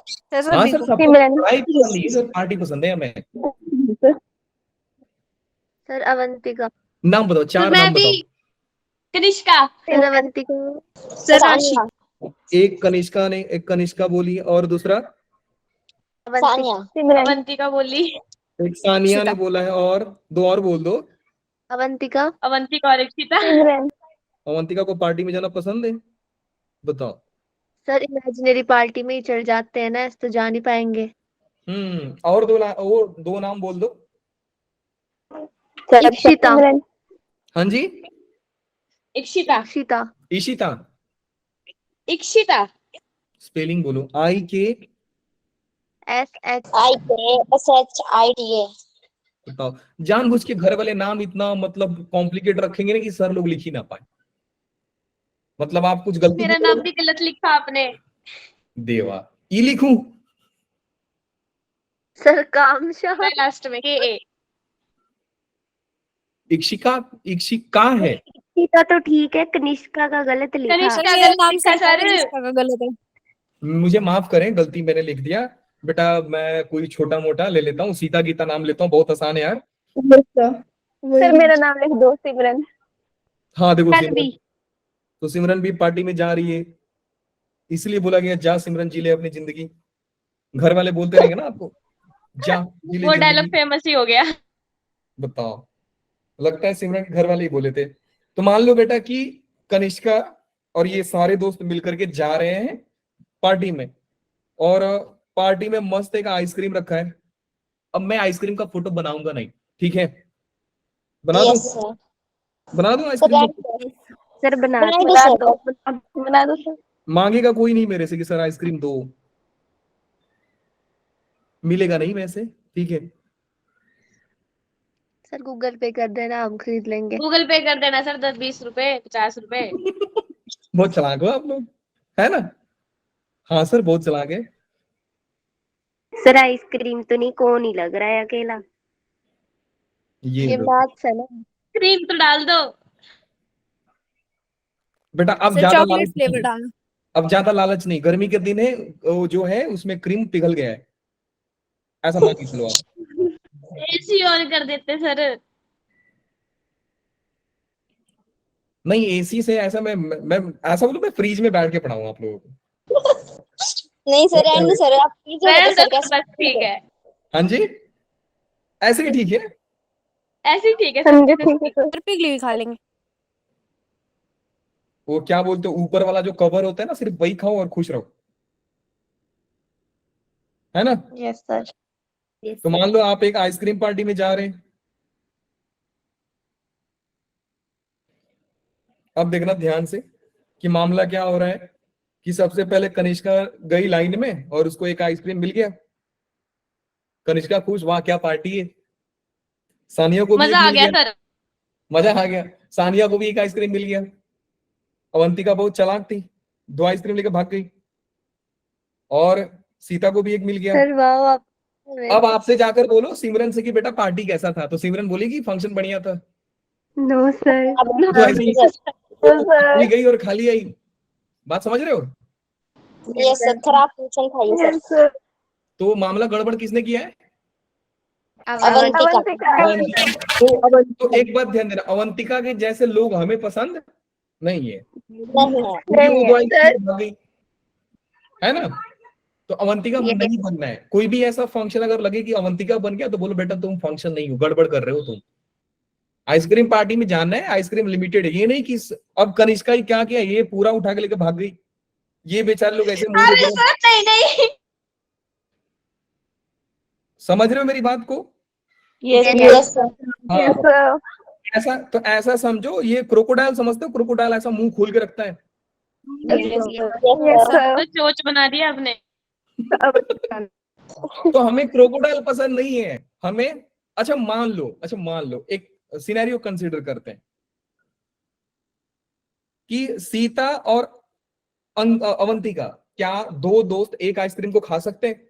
सर, सबको सिमरन। पढ़ाई पसंद नहीं है, तो पार्टी पसंद है हमें। सर, अवंतिका। नाम बताओ, 4 मैं नाम भी। बताओ। कनिष्का। सर, अवंतिका। सर राशि। एक कनिष्का ने, एक कनिष्का बोली, और दूसरा सानिया। सिमरन। अवंतिका बोली। एक सानिया ने बोला है, और 2 और बोल दो। अवंतिका। अवंतिका और इक्षिता। सिमरन। अवंतिका को पार्टी में जाना पसंद है, बताओ। सर, इमेजिनरी पार्टी में ही चढ़ जाते हैं ना, तो जा नहीं पाएंगे। और 2 नाम बोल दो। इक्षिता। हाँ जी, इक्षिता। इक्षिता। ईशिता। इक्षिता। स्पेलिंग बोलो, IK। IKSHITA। बताओ, जानबूझ के घर वाले नाम इतना मतलब कॉम्प्लिकेट रखेंगे ना कि सर लोग लिख ही ना पाए। मतलब आप कुछ गलती मेरा नाम भी गलत लिखा आपने। देवा, ई लिखूं? सर, कामशा। लास्ट में KA। इक्षिका, इक्षिका है। इक्षिता तो ठीक है, कनिष्का का गलत लिखा। कनिष्का गलत लिखा सर। मुझे माफ करें, गलती मैंने लिख दिया बेटा। मैं कोई छोटा मोटा ले लेता हूँ, सीता गीता नाम लेता हूँ, बहुत आसान है यार। सर, मेरा नाम लिख दो, सिमरन। हाँ देखो, कल सिमरन, भी। तो सिमरन भी पार्टी में जा रही है, इसलिए बोला गया जा सिमरन जी ले अपनी जिंदगी। घर वाले बोलते रहेंगे ना आपको, जा जी ले वो डायलॉग जिंदगी। फेमस ही हो गया। बताओ, लगता है सिमरन के घर वाले ही बोले थे। तो मान लो बेटा कि कनिष्का और ये सारे दोस्त मिलकर के जा रहे हैं पार्टी में, और पार्टी में मस्त एक आइसक्रीम रखा है। अब मैं आइसक्रीम का फोटो बनाऊंगा नहीं, ठीक है? बना दूं, Yes, sir. बना दूं आइसक्रीम का? सर, बना दो। बना दो सर। मांगेगा कोई नहीं मेरे से कि सर आइसक्रीम दो, मिलेगा नहीं वैसे, ठीक है? सर, गूगल पे कर देना, हम खरीद लेंगे। गूगल पे कर देना सर, 10-20 रुपए 50 रुपए। बहुत चालाक हो आप लोग, है ना? हाँ सर, बहुत चालाक है। सर, आइसक्रीम तो नहीं, कौन ही लग रहा है अकेला। ये लो। बात है ना। क्रीम तो डाल दो। बेटा अब सर ज्यादा चॉकलेट लालच फ्लेवर नहीं, डालना। अब ज्यादा लालच नहीं, गर्मी के दिन है, वो जो है उसमें क्रीम पिघल गया है, ऐसा मान के चलो आप। AC ऑन कर देते सर। नहीं, एसी से ऐसा मैं ऐसा बोलूं, मैं फ्रीज में बैठ के पढ़ाऊंगा आप लोगों को। नहीं सर, एंड सर आप कीजिए रहने सर, दो कैसे बस, ठीक है। हाँ जी, ऐसे ही ठीक है। ऐसे ही ठीक है हाँ जी, सर। ठीक है सर। सर पिघली भी खा लेंगे। वो क्या बोलते हो, ऊपर वाला जो कवर होता है ना, सिर्फ वही खाओ और खुश रहो, है ना? Yes sir. तो मान लो आप एक आइसक्रीम पार्टी में जा रहे हैं। अब देखना ध्यान से कि मामला क्या हो रहा है, कि सबसे पहले कनिष्का गई लाइन में और उसको एक आइसक्रीम मिल गया। कनिष्का खुश, वाह क्या पार्टी है। सानिया को भी एक मजा आ मिल गया गया, सर। मजा आ गया। सानिया को भी एक आइसक्रीम मिल गया। अवंतिका बहुत चालाक थी, 2 आइसक्रीम लेकर भाग गई, और सीता को भी एक मिल गया। सर वाह, आप अब आपसे जाकर बोलो सिमरन से कि बेटा पार्टी कैसा था, तो सिमरन बोलेगी फंक्शन बढ़िया था। No sir. तो आइसक्रीम गई और खाली आई। बात समझ रहे हो? यस सर, खराब फंक्शन था ये सर। सर। तो मामला गड़बड़ किसने किया है? अवंतिका। अवंतिका। तो एक बात ध्यान देना, अवंतिका के जैसे लोग हमें पसंद नहीं है, नहीं है। क्योंकि वो दो आइसक्रीम खा गई, है ना। तो अवंतिका Yes. नहीं बनना है। कोई भी ऐसा फंक्शन अगर लगे कि अवंतिका बन गया तो बोलो बेटा तुम फंक्शन नहीं हो, गड़बड़ कर रहे हो तुम। आइसक्रीम पार्टी में जाना है, आइसक्रीम लिमिटेड है, ये नहीं कि अब कनिष्का ही क्या किया, ये पूरा उठा के लेके भाग गई, ये बेचारे लोग ऐसे मुंह अरे देख रहे हैं। सर नहीं समझ रहे हो मेरी बात को? Yes, yes sir. हाँ, ऐसा समझो, ये क्रोकोडाइल समझते हो, क्रोकोडाइल ऐसा मुंह खोल के रखता है। Yes sir. तो चोच बना दिया आपने। तो हमें क्रोकोडाइल पसंद नहीं है, हमें, अच्छा मान लो एक सिनेरियो कंसीडर करते हैं कि सीता और अवंतिका, क्या दो दोस्त एक आइसक्रीम को खा सकते हैं?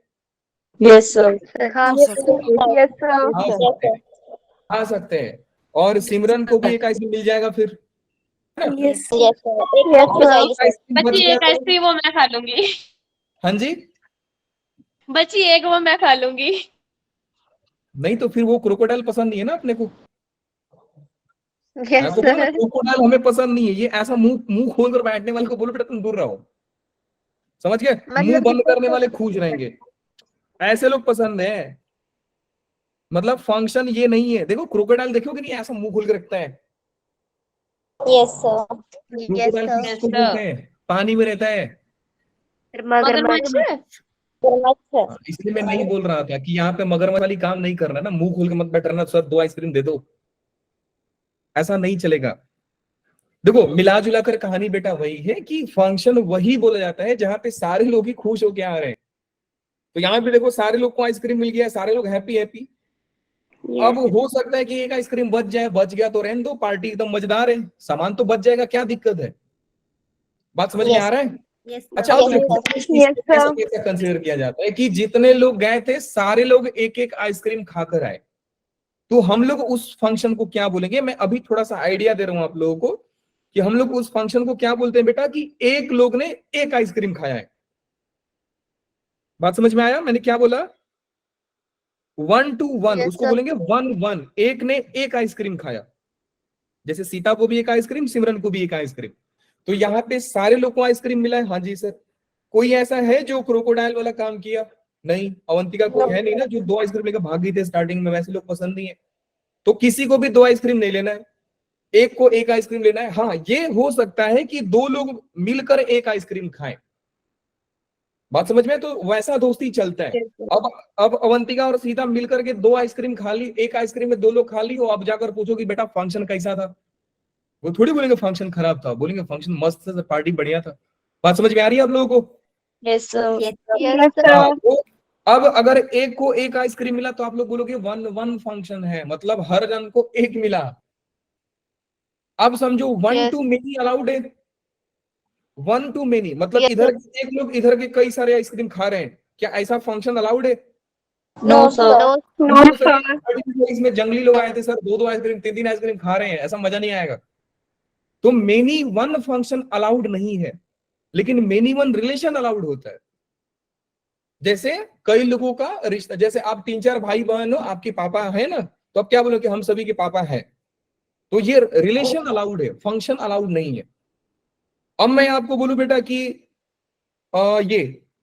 yes, sir. खा सकते हैं, खा सकते हैं। और सिमरन को भी एक आइसक्रीम मिल जाएगा फिर, है ना? Yes sir. एक और जाएगी सर। आइसक्रीम बच बची गया एक तो- आइसक्रीम वो मैं खा लूंगी। हाँ जी, बची एक वो मैं खा लूंगी। नहीं तो फिर वो क्रोकोडाइल पसंद नहीं है ना अपने को। मैं तो बोला क्रोकोडाइल हमें पसंद नहीं है, ये ऐसा मुंह मुंह खोल कर बैठने वाले को बोलो बेटा तुम दूर रहो, समझ गए? मुंह बंद करने वाले खूज रहेंगे, ऐसे लोग पसंद है। मतलब फंक्शन ये नहीं है, देखो क्रोकोडाइल देखोगे नहीं ऐसा मुंह खोल के रखता है, यस सर। क्रोकोडाइल किसको sir. बोलते हैं? पानी में रहता है। मगरमच्छ। मगरमच्छ। इसलिए मैं नहीं बोल रहा था कि यहाँ पे मगरमच्छ वाली काम नहीं करना ना, मुंह खोल के मत बैठ रहना सर 2 आइसक्रीम दे दो, ऐसा नहीं चलेगा। देखो मिला जुला कर कहानी बेटा वही है कि फंक्शन वही बोला जाता है जहां पे सारे लोग ही खुश होके आ रहे हैं। तो यहाँ पे देखो सारे लोग को आइसक्रीम मिल गया, सारे लोग हैप्पी हैप्पी। अब हो सकता है कि एक आइसक्रीम बच जाए, बच गया तो रहने दो, पार्टी एकदम मजेदार है, सामान तो बच जाएगा, क्या दिक्कत है? बात समझ में आ रहा है? अच्छा अब देखो ऐसा कैसा कंसीडर किया जाता है कि जितने लोग गए थे सारे लोग एक एक आइसक्रीम खाकर आए, तो हम लोग उस फंक्शन को क्या बोलेंगे? मैं अभी थोड़ा सा आइडिया दे रहा हूं आप लोगों को कि हम लोग उस फंक्शन को क्या बोलते हैं बेटा, कि एक लोग ने एक आइसक्रीम खाया है। बात समझ में आया मैंने क्या बोला? 1 to 1 उसको बोलेंगे 1-1, एक ने एक आइसक्रीम खाया, जैसे सीता को भी एक आइसक्रीम, सिमरन को भी एक आइसक्रीम। तो यहाँ पे सारे लोग को आइसक्रीम मिला है। हाँ जी सर। कोई ऐसा है जो क्रोकोडाइल वाला काम किया? नहीं। अवंतिका कोई है नहीं ना जो 2 आइसक्रीम लेकर भाग गई थे स्टार्टिंग में, वैसे लोग पसंद नहीं है। तो किसी को भी 2 आइसक्रीम नहीं लेना है, एक को एक आइसक्रीम लेना है। हाँ ये हो सकता है कि 2 लोग मिलकर एक आइसक्रीम खाएं, बात समझ में? तो वैसा दोस्ती चलता है। अब अवंतिका और सीता मिलकर के 2 आइसक्रीम खा ली, एक आइसक्रीम में 2 लोग खा ली, और अब जाकर पूछो कि बेटा फंक्शन कैसा था, वो थोड़ी बोलेंगे फंक्शन खराब था, बोलेंगे फंक्शन मस्त था, पार्टी बढ़िया था। बात समझ में आ रही है आप लोगों को? Yes, sir. हाँ, तो अब अगर एक को एक आइसक्रीम मिला तो आप लोग बोलोगे 1-1 फंक्शन है, मतलब हर जन को एक मिला। अब समझो 1 to many अलाउड है, 1 to many मतलब इधर के एक लोग इधर के कई सारे आइसक्रीम खा रहे हैं, क्या ऐसा फंक्शन अलाउड है? No, sir. इसमें जंगली लोग आए थे सर, 2-2 आइसक्रीम 3-3 आइसक्रीम खा रहे हैं, ऐसा मजा नहीं आएगा। तो मेनी वन फंक्शन अलाउड नहीं है, लेकिन मेनी वन रिलेशन अलाउड होता है। जैसे कई लोगों का रिश्ता, जैसे आप 3-4 भाई बहन हो, आपके पापा है ना, तो आप क्या बोलोगे? हम सभी के पापा हैं। तो ये रिलेशन अलाउड है, फंक्शन अलाउड नहीं है। अब मैं आपको बोलूं बेटा कि ये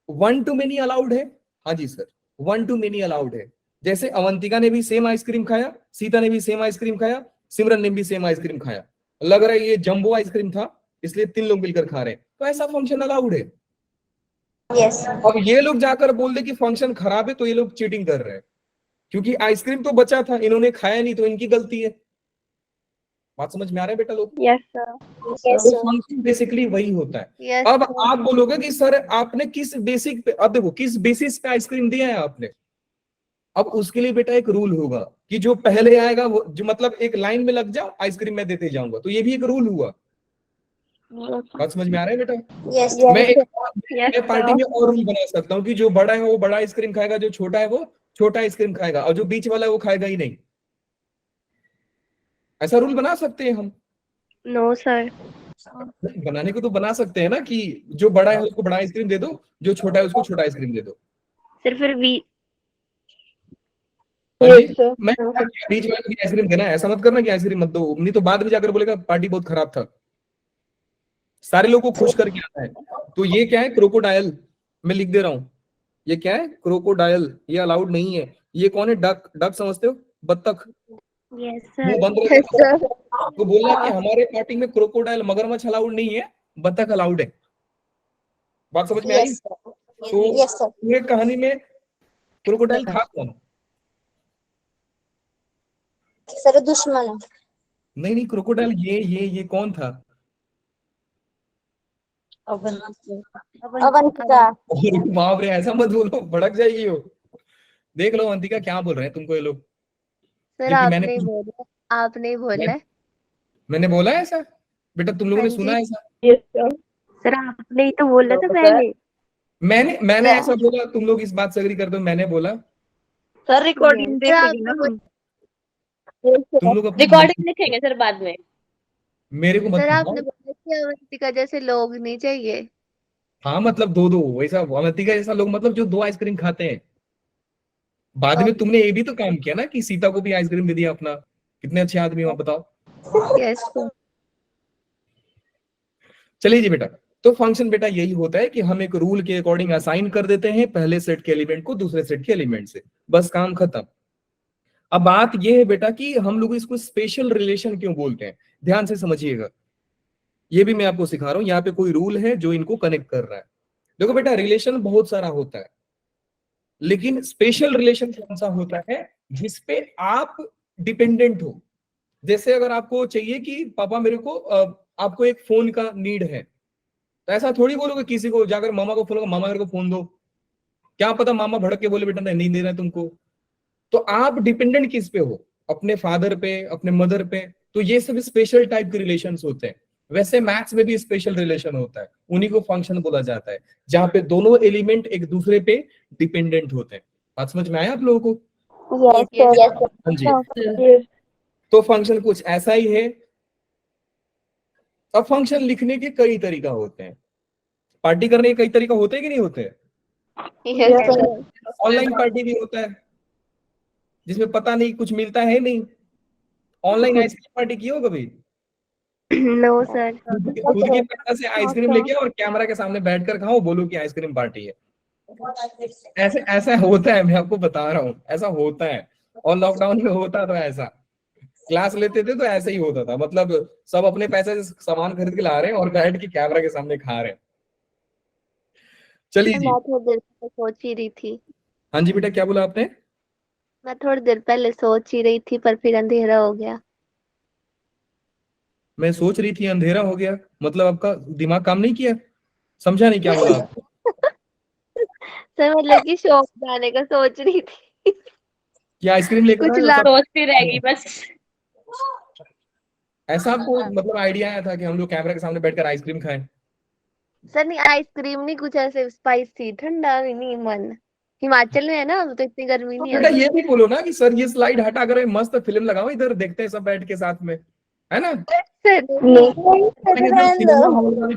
1 to many अलाउड है। हाँ जी सर, 1 to many अलाउड है। जैसे अवंतिका ने भी सेम आइसक्रीम खाया, सीता ने भी सेम आइसक्रीम खाया, सिमरन ने भी सेम आइसक्रीम खाया, लग रहा है ये जंबो आइसक्रीम था इसलिए 3 लोग मिलकर खा रहे हैं, तो ऐसा फंक्शन अलाउड है। यस। अब ये लोग जाकर बोल दे कि फंक्शन खराब है, तो ये लोग चीटिंग कर रहे हैं, क्योंकि आइसक्रीम तो बचा था, इन्होंने खाया नहीं, तो इनकी गलती है। बात समझ में आ रहा है बेटा लोग? तो फंक्शन बेसिकली वही होता है। अब आप बोलोगे कि सर आपने किस बेसिक पे, अब देखो किस बेसिस पे आइसक्रीम दिया है आपने। अब उसके लिए बेटा एक रूल होगा कि जो पहले आएगा वो, जो मतलब एक लाइन में लग जाओ, आइसक्रीम मैं देते जाऊंगा, तो ये भी एक रूल हुआ। बात समझ में आ रहा है बेटा? यस। मैं पार्टी में और रूल बना सकता हूँ कि जो बड़ा है वो बड़ा आइसक्रीम खाएगा, जो छोटा है वो छोटा आइसक्रीम खाएगा, और जो बीच वाला है वो खाएगा ही नहीं। ऐसा रूल बना सकते हैं हम? No sir. बनाने को तो बना सकते हैं ना, कि जो बड़ा है उसको बड़ा आइसक्रीम दे दो, जो छोटा है उसको छोटा आइसक्रीम दे दो। सर फिर हाँ जी, Yes, sir. मैं बीच में कभी आइसक्रीम देना, ऐसा मत करना कि आइसक्रीम मत दो, नहीं तो बाद में जाकर बोलेगा पार्टी बहुत खराब था। सारे लोगों को खुश करके आता है। तो ये क्या है, क्रोकोडाइल, मैं लिख दे रहा हूँ, ये क्या है, क्रोकोडाइल, ये अलाउड नहीं है। ये कौन है, डक, डक समझते हो, बत्तख, यस मुंह सर। बंद Yes, रहता है। sir. तो बोला कि हमारे पार्टी में क्रोकोडाइल, मगरमच्छ अलाउड नहीं है, बत्तख अलाउड है। बात समझ में आई? यस सर, तो यस सर। पूरे कहानी में क्रोकोडाइल था कौन? सर दुश्मन है। नहीं नहीं, क्रोकोडाइल ये कौन था? अवंतिका। और बाप रे, ऐसा मत बोलो, भड़क जाएगी वो। देख लो अवंतिका क्या बोल रहे हैं तुमको ये लोग, सर जबकि आपने बोला, आपने बोला है। मैंने बोला है ऐसा? बेटा तुम लोगों हाँ ने सुना जी है ऐसा? Yes, sir. सर, आपने ही तो बोला था Sir. पहले। मैंने ऐसा बोला? तुम लोग इस बात से एग्री करते हो मैंने बोला? सर रिकॉर्डिंग सर देखेंगे ना आपने हम। Yes, तुम sir. लोग अपनी रिकॉर्डिंग लिखेंगे सर बाद में। मेरे को मत सर आपने बताओ। बोला कि अवंतिका जैसे लोग नहीं चाहिए। हाँ मतलब दो दो वैसा अवंतिका जैसा लोग, मतलब जो दो आइसक्रीम खाते हैं। बाद में तुमने ये भी तो काम किया ना कि सीता को भी आइसक्रीम दे दिया अपना। कितने अच्छे आदमी हो आप, बताओ। Yes sir. चलिए जी बेटा, तो फंक्शन बेटा यही होता है कि हम एक रूल के अकॉर्डिंग असाइन कर देते हैं पहले सेट के एलिमेंट को दूसरे सेट के एलिमेंट से, बस काम खत्म। अब बात यह है बेटा कि हम लोग इसको स्पेशल रिलेशन क्यों बोलते हैं, ध्यान से समझिएगा। ये भी मैं आपको सिखा रहा हूं, यहाँ पे कोई रूल है जो इनको कनेक्ट कर रहा है। देखो बेटा, रिलेशन बहुत सारा होता है, लेकिन स्पेशल रिलेशन कौन सा होता है जिसपे आप डिपेंडेंट हो। जैसे अगर आपको चाहिए कि पापा मेरे को आपको एक फोन का नीड है, तो ऐसा थोड़ी बोलोगे किसी को, जाकर मामा को फोन, मामा मेरे को फोन दो, क्या पता मामा भड़क के बोले बेटा नहीं दे रहा है तुमको। तो आप डिपेंडेंट किस पे हो, अपने फादर पे, अपने मदर पे। तो ये सब स्पेशल टाइप के रिलेशंस होते हैं। वैसे मैथ्स में भी स्पेशल रिलेशन होता है, उन्हीं को फंक्शन बोला जाता है, जहां पे दोनों एलिमेंट एक दूसरे पे डिपेंडेंट होते हैं। बात समझ में आया आप लोगों को? यस सर, यस हाँ जी। सर। Yes. तो फंक्शन कुछ ऐसा ही है। अब फंक्शन लिखने के कई तरीका होते हैं, पार्टी करने के कई तरीका होते हैं कि नहीं होते? Yes, sir. ऑनलाइन पार्टी भी होता है जिसमें पता नहीं कुछ मिलता है नहीं। ऑनलाइन आइसक्रीम पार्टी की हो कभी? No sir. खुद के पैसा से आइसक्रीम लेके आओ और कैमरा के सामने बैठकर खाओ, बोलो कि आइसक्रीम पार्टी है। ऐसे ऐसा होता है, मैं आपको बता रहा हूँ, ऐसा होता है। और लॉकडाउन में होता था ऐसा, क्लास लेते थे तो ऐसे ही होता था, मतलब सब अपने पैसे से सामान खरीद के ला रहे हैं और बैठ के कैमरा के सामने खा रहे हैं। चलिए जी। मैं थोड़ी देर पहले सोच ही रही थी। हाँ जी बेटा, क्या बोला आपने? मैं थोड़ी देर पहले सोच ही रही थी पर फिर अंधेरा हो गया। मैं सोच रही थी अंधेरा हो गया, मतलब आपका दिमाग काम नहीं किया? समझा नहीं क्या बोला आप? सर मतलब कि शॉप जाने का सोच रही थी। कि आइसक्रीम लेकर कुछ आए और ला सब, सोचती रहेगी बस। ऐसा आपको मतलब आइडिया आया था कि हम लोग कैमरा के सामने बैठकर आइसक्रीम खाएं? सर नहीं, आइसक्रीम नहीं, कुछ ऐसे स्पाइस थी, ठंडा भी नहीं मन। हिमाचल में है ना, तो इतनी गर्मी तो नहीं बेटा है। ये भी बोलो ना कि सर ये स्लाइड हटा कर मस्त फिल्म लगाओ, इधर देखते हैं सब बैठ के साथ में, है ना? सर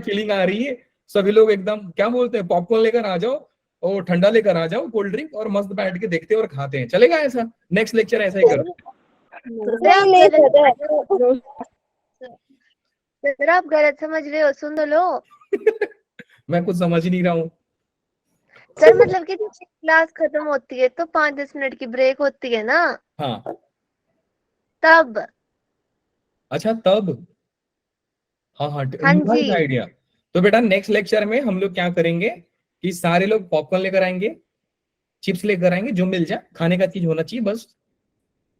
फीलिंग आ रही है, सभी लोग एकदम क्या बोलते हैं, पॉपकॉर्न लेकर आ जाओ और ठंडा लेकर आ जाओ, कोल्ड ड्रिंक, और मस्त बैठ के देखते हैं और खाते हैं। चलेगा ऐसा? नेक्स्ट लेक्चर ऐसा ही करो। सर आप गलत समझ रहे हो, सुन तो लो। मैं कुछ समझ ही नहीं रहा हूँ। सर मतलब कि जब क्लास खत्म होती है तो 5-10 मिनट की ब्रेक होती है ना, हाँ तब। अच्छा तब, हाँ हाँ हाँ जी। आइडिया। तो बेटा नेक्स्ट लेक्चर में हम लोग क्या करेंगे कि सारे लोग पॉपकॉर्न लेकर आएंगे, चिप्स लेकर आएंगे, जो मिल जाए खाने का चीज होना चाहिए बस।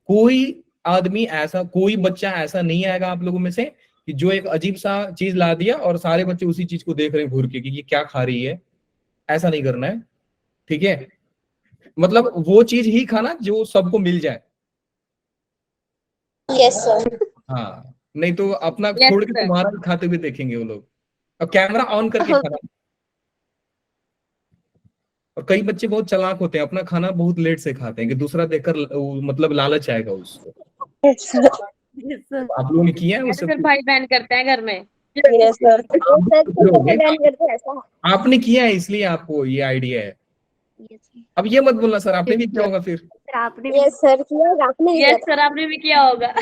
कोई आदमी ऐसा, कोई बच्चा ऐसा नहीं आएगा आप लोगों में से कि जो एक अजीब सा चीज ला दिया और सारे बच्चे उसी चीज को देख रहे हैं घूर के कि ये क्या खा रही है। ऐसा नहीं करना है, ठीक है? मतलब वो चीज ही खाना जो सबको मिल जाए। Yes sir. हाँ, नहीं तो अपना Yes, छोड़ के sir. तुम्हारा भी खाते हुए देखेंगे वो लोग। और कैमरा ऑन करके खाना। और कई बच्चे बहुत चालाक होते हैं, अपना खाना बहुत लेट से खाते हैं कि दूसरा देखकर मतलब लालच आएगा उसको। आप लोगों ने किया है वो ऐसे सब? फिर भाई बहन करते हैं घर में। Yes, sir. आपने किया है इसलिए आपको ये आइडिया है। अब ये मत बोलना सर आपने भी किया होगा फिर। सर आपने यस सर किया होगा, आपने नहीं यस किया सर आपने भी किया होगा।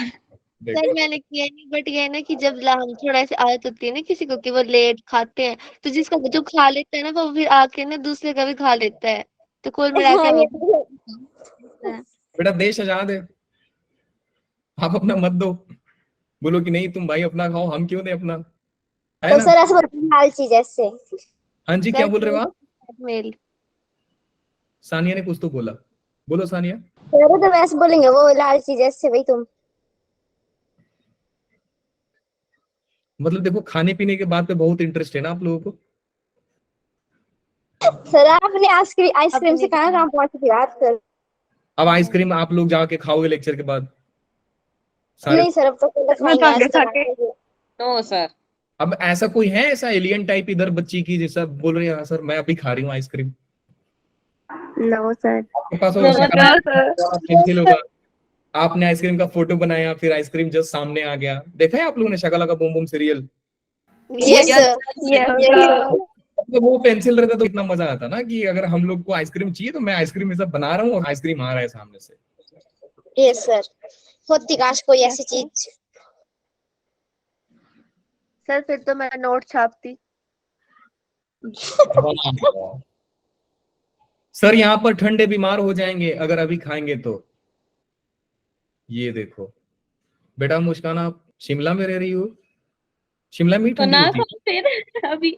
देखो सर मैंने किया नहीं, बट ये है ना कि जब हम थोड़ा ऐसे आदत होती है ना किसी को कि वो लेट खाते हैं, तो जिसका जो खा लेता है ना वो फिर आके ना दूसरे का भी खा लेता है, तो कुल था। मिला के हाँ, ये हमें तो है। बेटा देश आजाद है, आप अपना मत दो, बोलो कि नहीं तुम भाई अपना खाओ, हम क्यों दें अपना, है तो ना। सर ऐसे बोलते हैं, लाल चीज ऐसे। हाँ जी, क्या बोल रहे हो आप? मेल। सानिया ने कुछ तो बोला, बोलो सानिया। सर तो वैसे बोलेंगे, वो लाल चीज ऐसे भाई तुम। मतलब देखो खाने पीने के बात पे बहुत इंटरेस्ट है ना आप लोगों को। सर आपने आइसक्रीम आइसक्रीम से अपनी कहाँ पहुंच गई बात सर। अब आइसक्रीम आप लोग जाके खाओगे लेक्चर के बाद सारे। नहीं सर, अब तो कल मैं खाएंगे, आज आगे तो खाके खाएंगे। No sir. अब ऐसा कोई है ऐसा एलियन टाइप इधर बच्ची की जैसा बोल रही है, हाँ सर मैं अभी खा रही हूँ आइसक्रीम। No sir. आपके पास वो नो शक्ल हाँ सर पेंसिल होगा, आपने आइसक्रीम का फोटो बनाया, फिर आइसक्रीम जस्ट सामने आ गया। देखा है आप लोगों ने शकला का boom boom serial? Yes sir. Yes yes sir तो वो पेंसिल रहता तो इतना मजा आता ना कि अगर हम लोग को आइसक्रीम चाहिए तो मैं आइसक्रीम ऐसा बना रहा हूँ और आइसक्रीम आ रहा है सामने से। यस सर, होती काश कोई ऐसी चीज। सर फिर तो मैं नोट छापती। सर यहाँ पर ठंडे बीमार हो जाएंगे अगर अभी खाएंगे तो। ये देखो बेटा मुस्कान, आप शिमला में रह रही हो, शिमला में ही तो ठंडी ना होती है। फिर अभी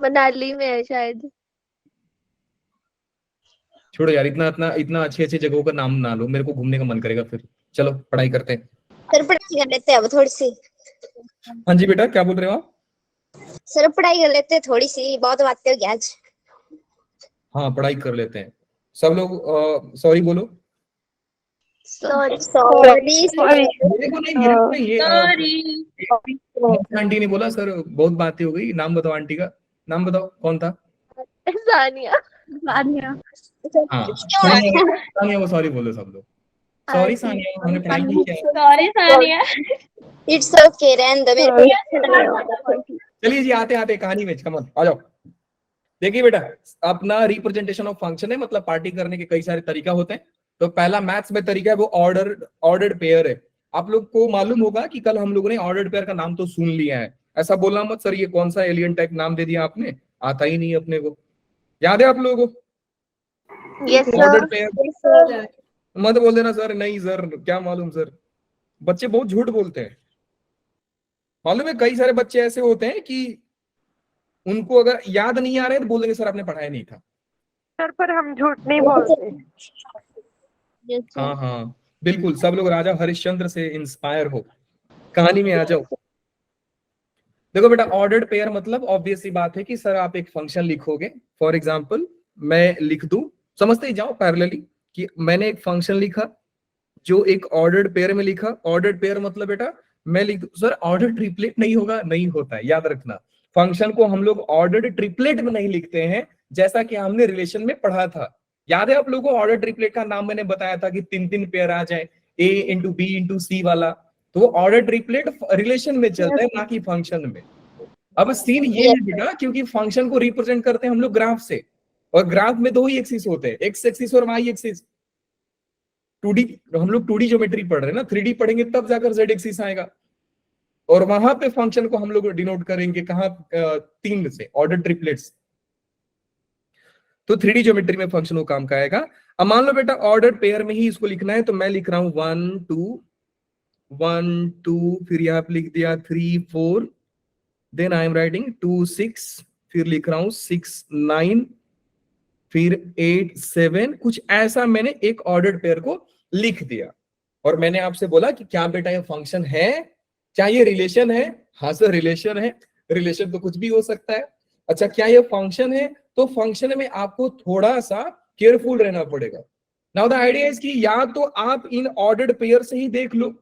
मनाली में है शायद। छोड़ो यार, इतना इतना इतना अच्छी अच्छी जगहों का नाम ना लो, मेरे को घूमने का मन करेगा फिर। चलो पढ़ाई करते हैं। सर पढ़ाई कर लेते हैं अब थोड़ी सी। हाँ जी बेटा क्या बोल रहे हो आप? सर पढ़ाई कर लेते हैं थोड़ी सी, बहुत बातें हो गई आज। हाँ पढ़ाई कर लेते हैं सब लोग। सॉरी बोलो। सॉरी। Sorry sir. मेरे को नहीं ये सॉरी। आंटी ने बोला सर बहुत बातें हो गई, नाम बताओ आंटी का, नाम बताओ कौन था। सानिया। हाँ सानिया, सानिया वो सॉरी बोलो सब लोग। सॉरी सानिया, हमने पढ़ाई नहीं किया। सॉरी सानिया। इट्स ओके, रहने दो, मेरे को भी अच्छा लग रहा है। चलिए जी आते आते कहानी में, कमन आ जाओ। देखिए बेटा, अपना रिप्रेजेंटेशन ऑफ फंक्शन है, मतलब पार्टी करने के कई सारे तरीका होते हैं। तो पहला मैथ्स में तरीका है वो ऑर्डर्ड पेयर है। आप लोग को मालूम होगा कि कल हम लोगों ने ऑर्डर्ड पेयर का नाम तो सुन लिया है। ऐसा बोलना मत सर ये कौन सा एलियन टाइप नाम दे दिया आपने, आता ही नहीं अपने को। याद है आप लोगों को यस ऑर्डर्ड सर। पेयर? मत बोल देना सर नहीं सर क्या मालूम सर, बच्चे बहुत झूठ बोलते हैं। मालूम है कई सारे बच्चे ऐसे होते हैं कि उनको अगर याद नहीं आ रहे तो बोल देंगे सर आपने पढ़ाया नहीं था। सर पर हम झूठ नहीं बोलते। हाँ हाँ बिल्कुल, सब लोग राजा हरिश्चंद्र से इंस्पायर हो। कहानी में आ जाओ। देखो बेटा ऑर्डर्ड पेयर मतलब ऑब्वियस सी बात है कि सर आप एक फंक्शन लिखोगे। फॉर एग्जांपल मैं लिख दूं, समझते ही जाओ पैरेलली कि मैंने एक फंक्शन लिखा जो एक ऑर्डर्ड पेयर में लिखा। ऑर्डर्ड पेयर मतलब बेटा मैं लिख दूं सर ऑर्डर ट्रिपलेट नहीं होगा, नहीं होता है, याद रखना। फंक्शन को हम लोग ऑर्डर्ड ट्रिपलेट में नहीं लिखते हैं, जैसा कि हमने रिलेशन में पढ़ा था। याद है आप लोगों को ऑर्डर ट्रिपलेट का नाम मैंने बताया था कि तीन तीन पेयर आ जाए, ए इंटू बी इंटू सी वाला। तो वो ऑर्डर ट्रिपलेट रिलेशन में चलता है ना कि फंक्शन में। अब सीन ये है बेटा क्योंकि फंक्शन को रिप्रेजेंट करते हैं हम लोग ग्राफ से, और ग्राफ में दो ही एक्सिस होते हैं, एक्स एक्सिस और वाई एक्सिस। 2D हम लोग 2D ज्योमेट्री पढ़ रहे हैं ना, 3D पढ़ेंगे तब जाकर जेड एक्सिस आएगा। और वहां पे फंक्शन को हम लोग डिनोट करेंगे कहाँ, तीन से, ऑर्डर ट्रिपलेट्स। तो 3D ज्योमेट्री में फंक्शन वो काम का आएगा। अब मान लो बेटा ऑर्डर पेयर में ही इसको लिखना है, तो मैं लिख रहा हूं 1 2 1 2, फिर यहाँ पे लिख दिया 3 4, देन आई एम राइटिंग 2 6, फिर लिख रहा हूं 6 9, फिर 8 7, कुछ ऐसा मैंने एक ऑर्डर्ड पेयर को लिख दिया। और मैंने आपसे बोला कि क्या बेटा ये फंक्शन है, क्या ये रिलेशन है? हाँ सर रिलेशन है। रिलेशन तो कुछ भी हो सकता है। अच्छा क्या ये फंक्शन है? तो फंक्शन में आपको थोड़ा सा केयरफुल रहना पड़ेगा। नाउ द आइडिया इज कि या तो आप इन ऑर्डर्ड पेयर से ही देख लो,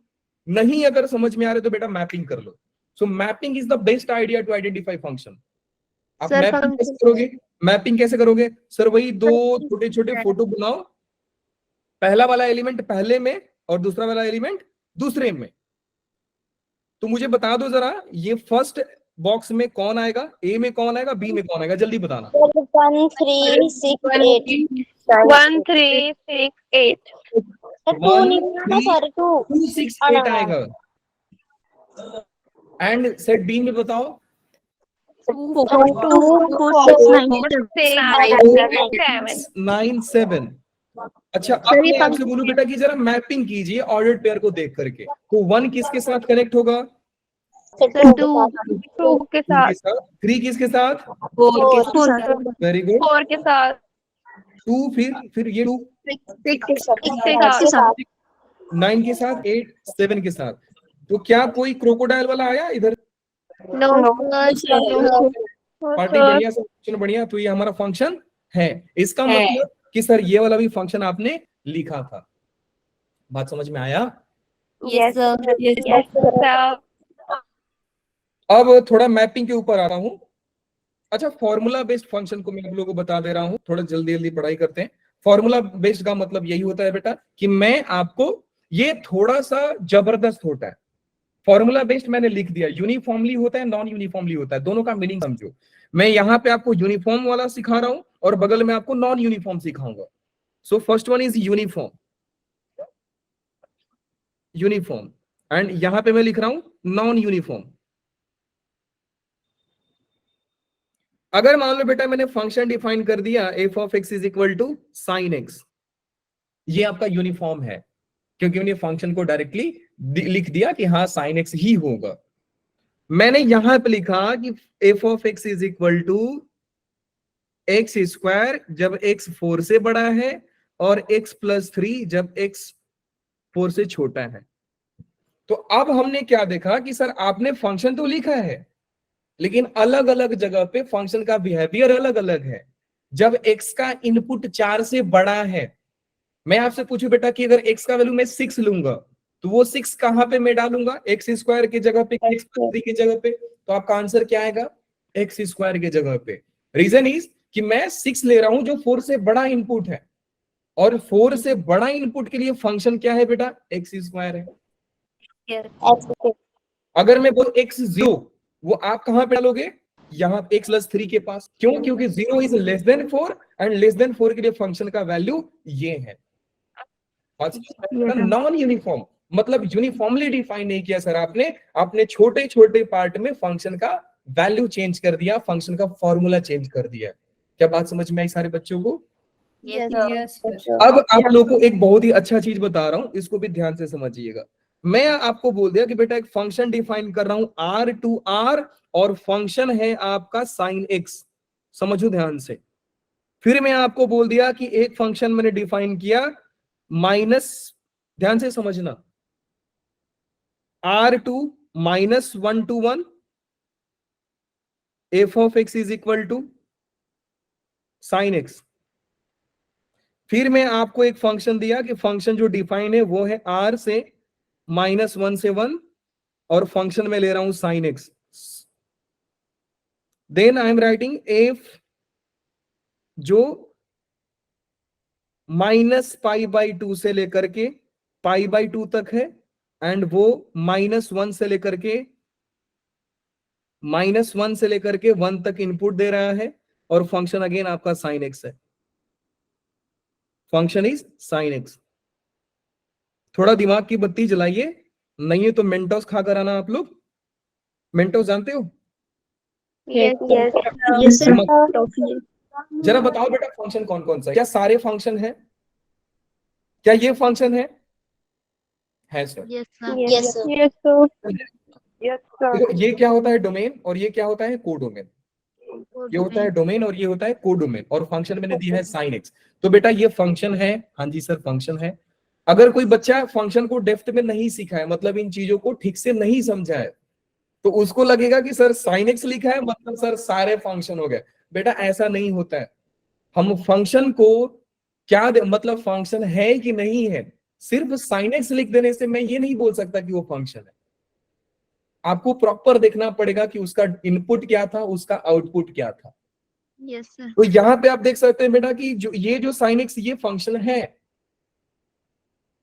नहीं अगर समझ में आ रहे तो बेटा मैपिंग कर लो। So mapping is the best idea to identify function. आप सर मैपिंग कैसे फंक्शन करोगे? मैपिंग कैसे करोगे सर? वही दो छोटे छोटे फोटो बनाओ, पहला वाला एलिमेंट पहले में और दूसरा वाला एलिमेंट दूसरे में। तो मुझे बता दो जरा, ये फर्स्ट बॉक्स में कौन आएगा, ए में कौन आएगा, बी में कौन आएगा, जल्दी बताना। 1 3 6 8 1 3 6 8 सर 2 1 नहीं होगा 3 सर 2 2 6 8 आएगा। एंड सेट बी में बताओ। 2 4 6 9 7 7 अच्छा, अब मैं आपसे बोलूं बेटा कि जरा मैपिंग कीजिए ऑर्डर्ड पेयर को देख करके, तो 1 किसके साथ कनेक्ट होगा, 2 के 2 के साथ साथ, 3 किसके साथ, 4 वेरी गुड, 4 के साथ 2 फिर ये 2, 6 के साथ 9 के साथ, 8 7 के साथ। तो क्या कोई क्रोकोडाइल वाला आया इधर? No sir. पार्टी बढ़िया, सब फंक्शन बढ़िया, तो ये हमारा फंक्शन है। इसका मतलब कि सर ये वाला भी फंक्शन आपने लिखा था। बात समझ में आया? यस सर यस सर अब थोड़ा मैपिंग के ऊपर आ रहा हूं। अच्छा, फॉर्मूला बेस्ड फंक्शन को मैं आप लोगों को बता दे रहा हूं, थोड़ा जल्दी जल्दी पढ़ाई करते हैं। फॉर्मूला बेस्ड का मतलब यही होता है बेटा कि मैं आपको, ये थोड़ा सा जबरदस्त होता है। फॉर्मूला बेस्ड मैंने लिख दिया, यूनिफॉर्मली होता है, नॉन यूनिफॉर्मली होता है, दोनों का मीनिंग समझो। मैं यहाँ पे आपको यूनिफॉर्म वाला सिखा रहा हूं और बगल में आपको नॉन यूनिफॉर्म सिखाऊंगा। So first one is uniform, uniform, and यहां पे मैं लिख रहा हूं नॉन यूनिफॉर्म। अगर मान लो बेटा मैंने फंक्शन डिफाइन कर दिया F of X is equal to sine X, ये आपका यूनिफॉर्म है, क्योंकि मैंने फंक्शन को डायरेक्टली लिख दिया कि हाँ साइन एक्स ही होगा। मैंने यहां पे लिखा कि F of X is equal to X square जब एक्स 4 से बड़ा है और एक्स प्लस 3 जब एक्स 4 से छोटा है। तो अब हमने क्या देखा कि सर आपने फंक्शन तो लिखा है, लेकिन अलग अलग जगह पे फंक्शन का बिहेवियर अलग अलग है। जब x का इनपुट 4 से बड़ा है, मैं आपसे पूछूं बेटा कि अगर x का वैल्यू मैं 6 लूंगा तो वो 6 कहां पे मैं डालूंगा, एक्स स्क्वायर की जगह पे, एक्स प्लस 3 की जगह पे, तो आपका आंसर क्या आएगा, एक्स स्क्वायर की जगह पे। रीजन इज कि मैं 6 ले रहा हूं जो 4 से बड़ा इनपुट है, और 4 से बड़ा इनपुट के लिए फंक्शन क्या है बेटा, एक्स स्क्वायर है। अगर मैं बोल एक्स 0, वो आप कहां पे डालोगे, यहाँ x प्लस 3 के पास। क्यों, क्योंकि 0 is less than 4 and less than 4 के लिए फंक्शन का वैल्यू ये है। नॉन यूनिफॉर्म मतलब यूनिफॉर्मली डिफाइन नहीं किया सर आपने, आपने छोटे छोटे पार्ट में फंक्शन का वैल्यू चेंज कर दिया, फंक्शन का फॉर्मूला चेंज कर दिया। क्या बात समझ में आई सारे बच्चों को? अब आप लोगों को एक बहुत ही अच्छा चीज बता रहा हूं, इसको भी ध्यान से समझिएगा। मैं आपको बोल दिया कि बेटा एक फंक्शन डिफाइन कर रहा हूं आर टू आर, और फंक्शन है आपका साइन एक्स, समझो ध्यान से। फिर मैं आपको बोल दिया कि एक फंक्शन मैंने डिफाइन किया माइनस, ध्यान से समझना, R to -1 F of X is equal to sine X. फिर मैं आपको एक फंक्शन दिया कि फंक्शन जो डिफाइन है वो है आर से -1 से 1, और फंक्शन में ले रहा हूं sine X. Then I am writing F जो -π/2 से लेकर के π/2 तक है, एंड वो -1 से लेकर के 1 तक इनपुट दे रहा है, और फंक्शन अगेन आपका साइन एक्स है। Function is sine x. थोड़ा दिमाग की बत्ती जलाइए, नहीं है तो मेंटोस खाकर आना आप लोग। मेंटोस जानते हो? जरा बताओ बेटा फंक्शन कौन कौन सा है, क्या सारे फंक्शन है, क्या ये फंक्शन है sir? Yes sir. Yes sir yes sir yes देखो सर ये क्या होता है डोमेन, और ये क्या होता है कोडोमेन। ये होता है डोमेन और ये होता है कोडोमेन, और फंक्शन मैंने दिया है साइन एक्स। तो बेटा ये फंक्शन है, हाँ जी सर फंक्शन है। अगर कोई बच्चा फंक्शन को डेप्थ में नहीं सीखा है, मतलब इन चीजों को ठीक से नहीं समझा है, तो उसको लगेगा कि सर साइन एक्स लिखा है मतलब सर सारे फंक्शन हो गए। बेटा ऐसा नहीं होता है। हम फंक्शन को क्या मतलब फंक्शन है कि नहीं है, सिर्फ साइन एक्स लिख देने से मैं ये नहीं बोल सकता कि वो फंक्शन है। आपको प्रॉपर देखना पड़ेगा कि उसका इनपुट क्या था, उसका आउटपुट क्या था। Yes sir. तो यहां पे आप देख सकते हैं बेटा कि जो साइन एक्स ये फंक्शन है,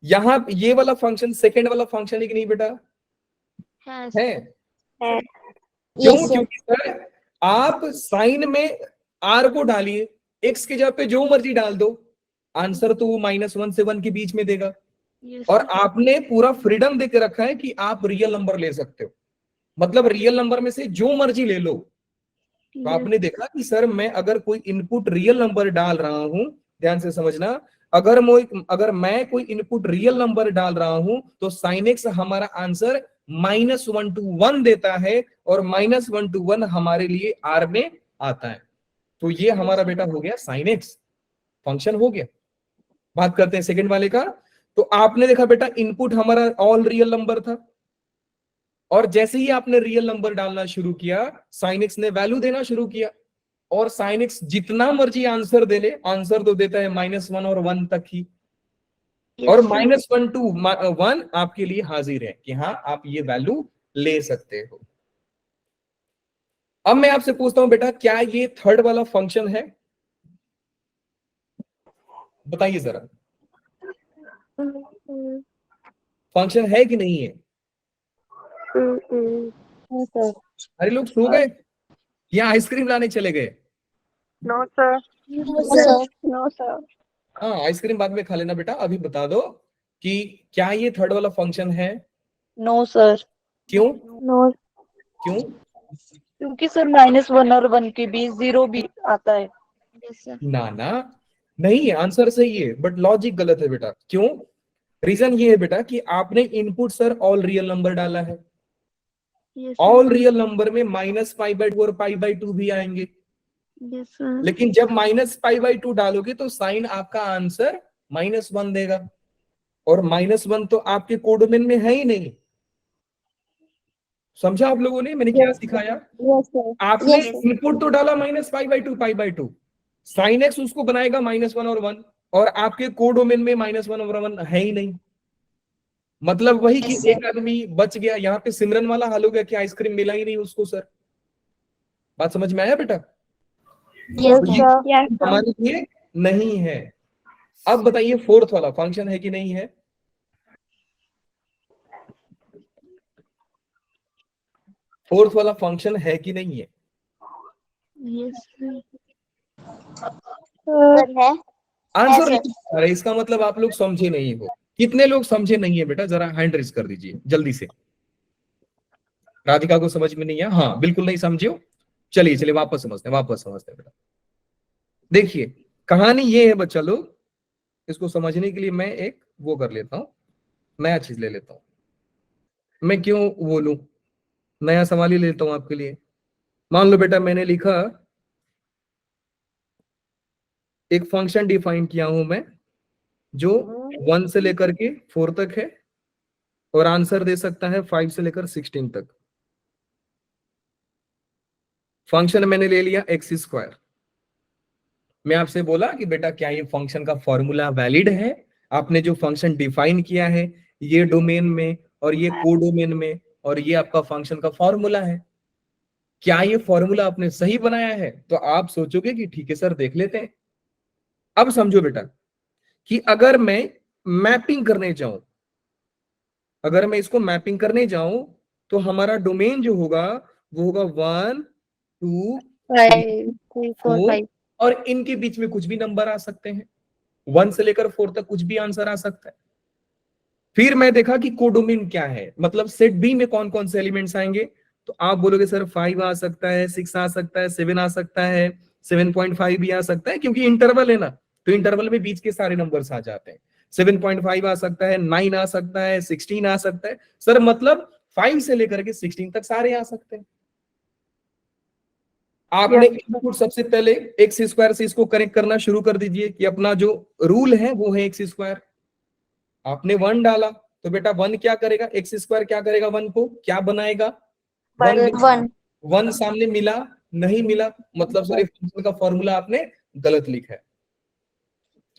यहां ये वाला फंक्शन सेकेंड वाला फंक्शन है कि नहीं बेटा? है। क्यों? Yes, sir. क्योंकि सर आप साइन में आर को डालिए, एक्स की जगह पे जो मर्जी डाल दो, आंसर तो वो -1 से 1 के बीच में देगा। Yes, और sir. आपने पूरा फ्रीडम देके रखा है कि आप रियल नंबर ले सकते हो, मतलब रियल नंबर में से जो मर्जी ले लो। तो Yes. आपने देखा कि सर मैं अगर कोई इनपुट रियल नंबर डाल रहा हूं, ध्यान से समझना, अगर मैं कोई इनपुट रियल नंबर डाल रहा हूं तो साइन एक्स हमारा आंसर -1 to 1 देता है, और -1 to 1 हमारे लिए आर में आता है। तो ये हमारा बेटा हो गया साइन एक्स फंक्शन हो गया। बात करते हैं सेकंड वाले का। तो आपने देखा बेटा इनपुट हमारा ऑल रियल नंबर था, और जैसे ही आपने रियल नंबर डालना शुरू किया साइन एक्स ने वैल्यू देना शुरू किया, और साइन एक्स जितना मर्जी आंसर दे ले, आंसर तो देता है -1 और 1 तक ही। और Yes, sir. -1 to 1 आपके लिए हाजिर है कि हाँ आप ये वैल्यू ले सकते हो। अब मैं आपसे पूछता हूं बेटा, क्या ये थर्ड वाला फंक्शन है? बताइए जरा, फंक्शन है कि नहीं है? No, sir. अरे लोग सो गए या आइसक्रीम लाने चले गए? No, sir. No, sir. No, sir. हाँ, आइसक्रीम बाद में खा लेना बेटा, अभी बता दो कि क्या ये थर्ड वाला फंक्शन है? No, sir. क्यों? No. क्यों? क्योंकि सर -1 और 1 के बीच 0 भी आता है। Yes, sir. ना नहीं है, आंसर सही है बट लॉजिक गलत है बेटा। क्यों? रीजन ये है बेटा कि आपने input sir all real number डाला है, Yes, sir. All real number में -π/2 और π/2 भी आएंगे, Yes, sir. लेकिन जब -π/2 डालोगे तो साइन आपका आंसर -1 देगा, और -1 तो आपके कोडोमेन में है ही नहीं। समझा आप लोगों ने मैंने क्या सिखाया? Yes, sir. आपने Yes, sir. इनपुट तो डाला -π/2 साइन एक्स उसको बनाएगा -1 और 1, और आपके कोडोमेन में -1 और 1 है ही नहीं। मतलब वही कि Yes, sir. एक आदमी बच गया, यहाँ पे सिमरन वाला हाल हो गया कि आइसक्रीम मिला ही नहीं उसको। सर बात समझ में आया बेटा? Yes, तो sir. ये Yes, sir. हमारे लिए नहीं है। अब बताइए फोर्थ वाला फंक्शन है कि नहीं है? फोर्थ वाला फंक्शन है कि नहीं है? Yes, sir. Sir है। Answer Yes, sir. अरे इसका मतलब आप लोग समझे नहीं हो। कितने लोग समझे नहीं है बेटा? जरा हैंड रेज कर दीजिए जल्दी से। राधिका को समझ में नहीं है? हाँ बिल्कुल नहीं समझे हो। चलिए वापस समझते हैं बेटा। देखिए कहानी ये है बच्चा लोग, इसको समझने के लिए मैं एक वो कर लेता हूं, नया चीज ले लेता हूं। मैं क्यों वो लूं, नया सवाल ही लेता हूं आपके लिए। मान लो बेटा मैंने लिखा एक फंक्शन डिफाइन किया हूं मैं जो 1 से लेकर के 4 तक है, और आंसर दे सकता है 5 से लेकर 16 तक। फंक्शन मैंने ले लिया x²। मैं आपसे बोला कि बेटा क्या ये फंक्शन का फॉर्मूला वैलिड है? आपने जो फंक्शन डिफाइन किया है ये डोमेन में और ये कोडोमेन में, और ये आपका फंक्शन का फॉर्मूला है, क्या ये फॉर्मूला आपने सही बनाया है? तो आप सोचोगे कि ठीक है सर देख लेते हैं। अब समझो बेटा कि अगर मैं मैपिंग करने जाऊं, अगर मैं इसको मैपिंग करने जाऊं तो हमारा डोमेन जो होगा वो होगा 1 2 5, 3, 4, 4, 5. और इनके बीच में कुछ भी नंबर आ सकते हैं। 1 से लेकर 4 तक कुछ भी आंसर आ सकता है। फिर मैं देखा कि कोडोमेन क्या है, मतलब सेट बी में कौन कौन से एलिमेंट्स आएंगे। तो आप बोलोगे सर 5 आ सकता है, 6 आ सकता है, 7 आ सकता है, 7.5 भी आ सकता है, क्योंकि इंटरवल है ना, तो इंटरवल में बीच के सारे नंबर्स आ जाते हैं। 7.5 आ सकता है, 9 आ सकता है, 16 आ सकता है। सर मतलब 5 से लेकर के 16 तक सारे आ सकते हैं। आपने इनपुट सबसे पहले x² से इसको कनेक्ट करना शुरू कर दीजिए कि अपना जो रूल है वो है x²। आपने 1 डाला तो बेटा 1 क्या करेगा, x² क्या करेगा, 1 को क्या बनाएगा, 1 1 सामने मिला नहीं मिला, मतलब सर फंक्शन का फॉर्मूला आपने गलत लिखा है।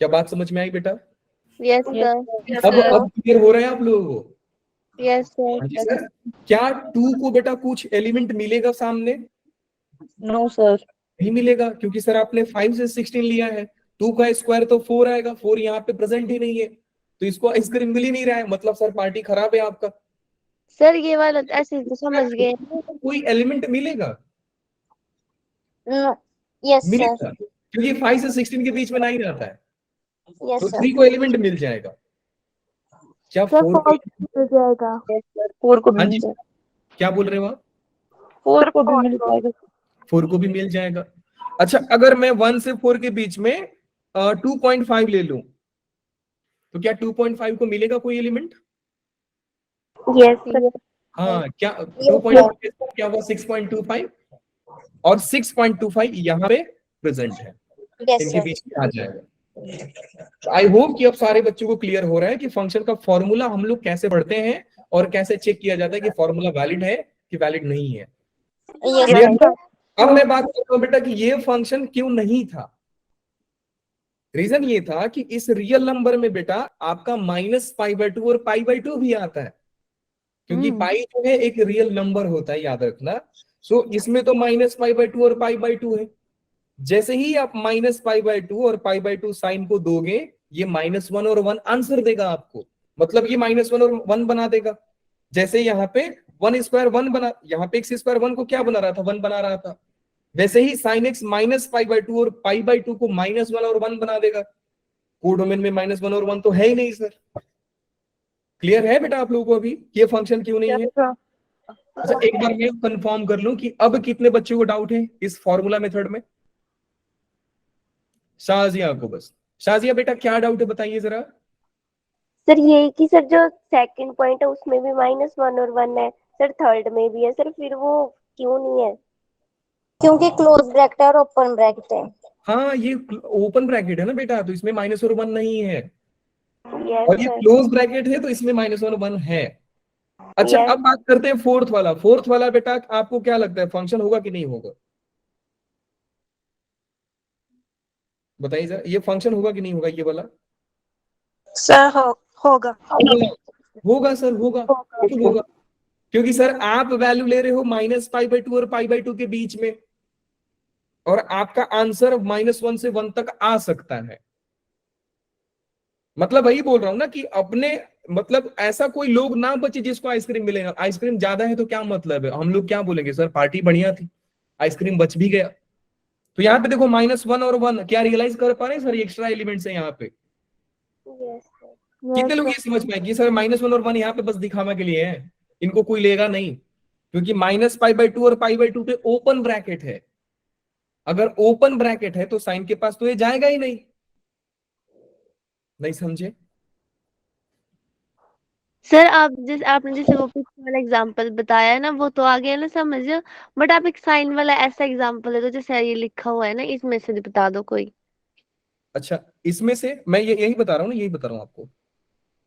क्या बात समझ में आई बेटा? Yes, sir. अब क्लियर हो रहा है आप लोगों को? Yes, sir. हाँ जी सर। क्या 2 को बेटा कुछ एलिमेंट मिलेगा सामने? No, sir. नहीं मिलेगा, क्योंकि सर आपने 5 से 16 लिया है। 2 का स्क्वायर तो 4 आएगा, 4 यहाँ पे प्रेजेंट ही नहीं है, तो इसको आइसक्रीम मिल ही नहीं रहा है, मतलब सर पार्टी खराब है आपका। सर ये वाला ऐसे तो समझ गए। कोई एलिमेंट मिलेगा, यस सर, मिलेगा, क्योंकि 5 से 16 के बीच में 9 रहता है, यस तो सर, 3 को एलिमेंट मिल जाएगा। क्या सर 4 को? फॉल्स मिल जाएगा। फोर को भी हाँ मिल जी, जाएगा, क्या बोल रहे हो आप? 4 को भी मिल जाएगा। 4 को भी मिल जाएगा। अच्छा, अगर मैं 1 से 4 के बीच में 2.5 ले लूं, तो क्या 2.5 को मिलेगा कोई एलिमेंट? यस सर, हाँ, क्या Yes, 2.5 क्या हुआ? 6.25, और 6.25 यहाँ पे प्रेजेंट है, यस इनके सर, बीच में आ जाएगा। आई होप कि अब सारे बच्चों को क्लियर हो रहा है कि फंक्शन का फॉर्मूला हम लोग कैसे पढ़ते हैं और कैसे चेक किया जाता है कि फॉर्मूला वैलिड है कि वैलिड नहीं है। Yes clear? सर, अब मैं बात करता हूँ बेटा कि ये फंक्शन क्यों नहीं था। रीजन ये था कि इस रियल नंबर में बेटा आपका -π/2 और π/2 भी आता है, क्योंकि पाई जो है एक रियल नंबर होता है, याद रखना। सो इसमें तो -π/2 और π/2 है। जैसे ही आप -π/2 और π/2 साइन को दोगे, ये -1 और 1 आंसर देगा आपको, मतलब ये -1 और 1 बना देगा। जैसे यहाँ पे 1² 1 बना, यहाँ पे x² 1 को क्या बना रहा था? 1 बना रहा था। वैसे ही sin x -π/2 और π/2 को -1 और 1 बना देगा। कोडोमेन में -1 और 1 तो है ही नहीं सर। क्लियर है बेटा आप लोगों को अभी ये फंक्शन क्यों नहीं है? अच्छा, एक बार मैं कंफर्म कर लूं कि अब कितने बच्चों को डाउट है इस फॉर्मूला मेथड में? शाजिया को बस। शाजिया बेटा क्या डाउट है बताइए जरा। सर ये कि सर जो सेकंड पॉइंट है उसमें भी -1 और 1 है सर, थर्ड में भी है सर, फिर वो क्यों नहीं है? क्योंकि क्लोज ब्रैकेट है और ओपन ब्रैकेट है। हाँ, ये ओपन ब्रैकेट है ना बेटा, तो इसमें -1 और 1 नहीं है, यस और ये सर, क्लोज ब्रैकेट है तो इसमें -1 और 1 है। अच्छा, Yes. अब बात करते हैं फोर्थ वाला। फोर्थ वाला बेटा आपको क्या लगता है फंक्शन होगा कि नहीं होगा? बताइए जरा, ये फंक्शन होगा कि नहीं होगा ये वाला? सर होगा। होगा सर, होगा। क्यों होगा? क्योंकि सर आप वैल्यू ले रहे हो -π/2 और π/2 के बीच में, और आपका आंसर -1 से 1 तक आ सकता है। मतलब वही बोल रहा हूं ना कि अपने, मतलब ऐसा कोई लोग ना बचे जिसको आइसक्रीम मिलेगा। आइसक्रीम ज्यादा है तो क्या मतलब है, हम लोग क्या बोलेंगे? सर पार्टी बढ़िया थी, आइसक्रीम बच भी गया। तो यहाँ पे देखो -1 और 1 क्या रियलाइज कर पा रहे हैं सर? एक्स्ट्रा एलिमेंट्स है यहाँ पे। यस सर, कितने लोग ये समझ पाए कि सर -1 और 1 यहाँ पे बस दिखावा के लिए है, इनको कोई लेगा नहीं, क्योंकि -π/2 और π/2 पे ओपन ब्रैकेट है। अगर ओपन ब्रैकेट है तो साइन के पास तो ये जाएगा ही नहीं। नहीं समझे? सर आप आपने जैसे वो पिछले वाला एग्जांपल बताया है ना, वो तो आ गया ना समझ। बट आप एक साइन वाला ऐसा एग्जांपल है तो जैसे ये लिखा हुआ है ना, इसमें से बता दो कोई। अच्छा, इसमें से मैं यही बता रहा हूँ ना, यही बता रहा हूँ आपको,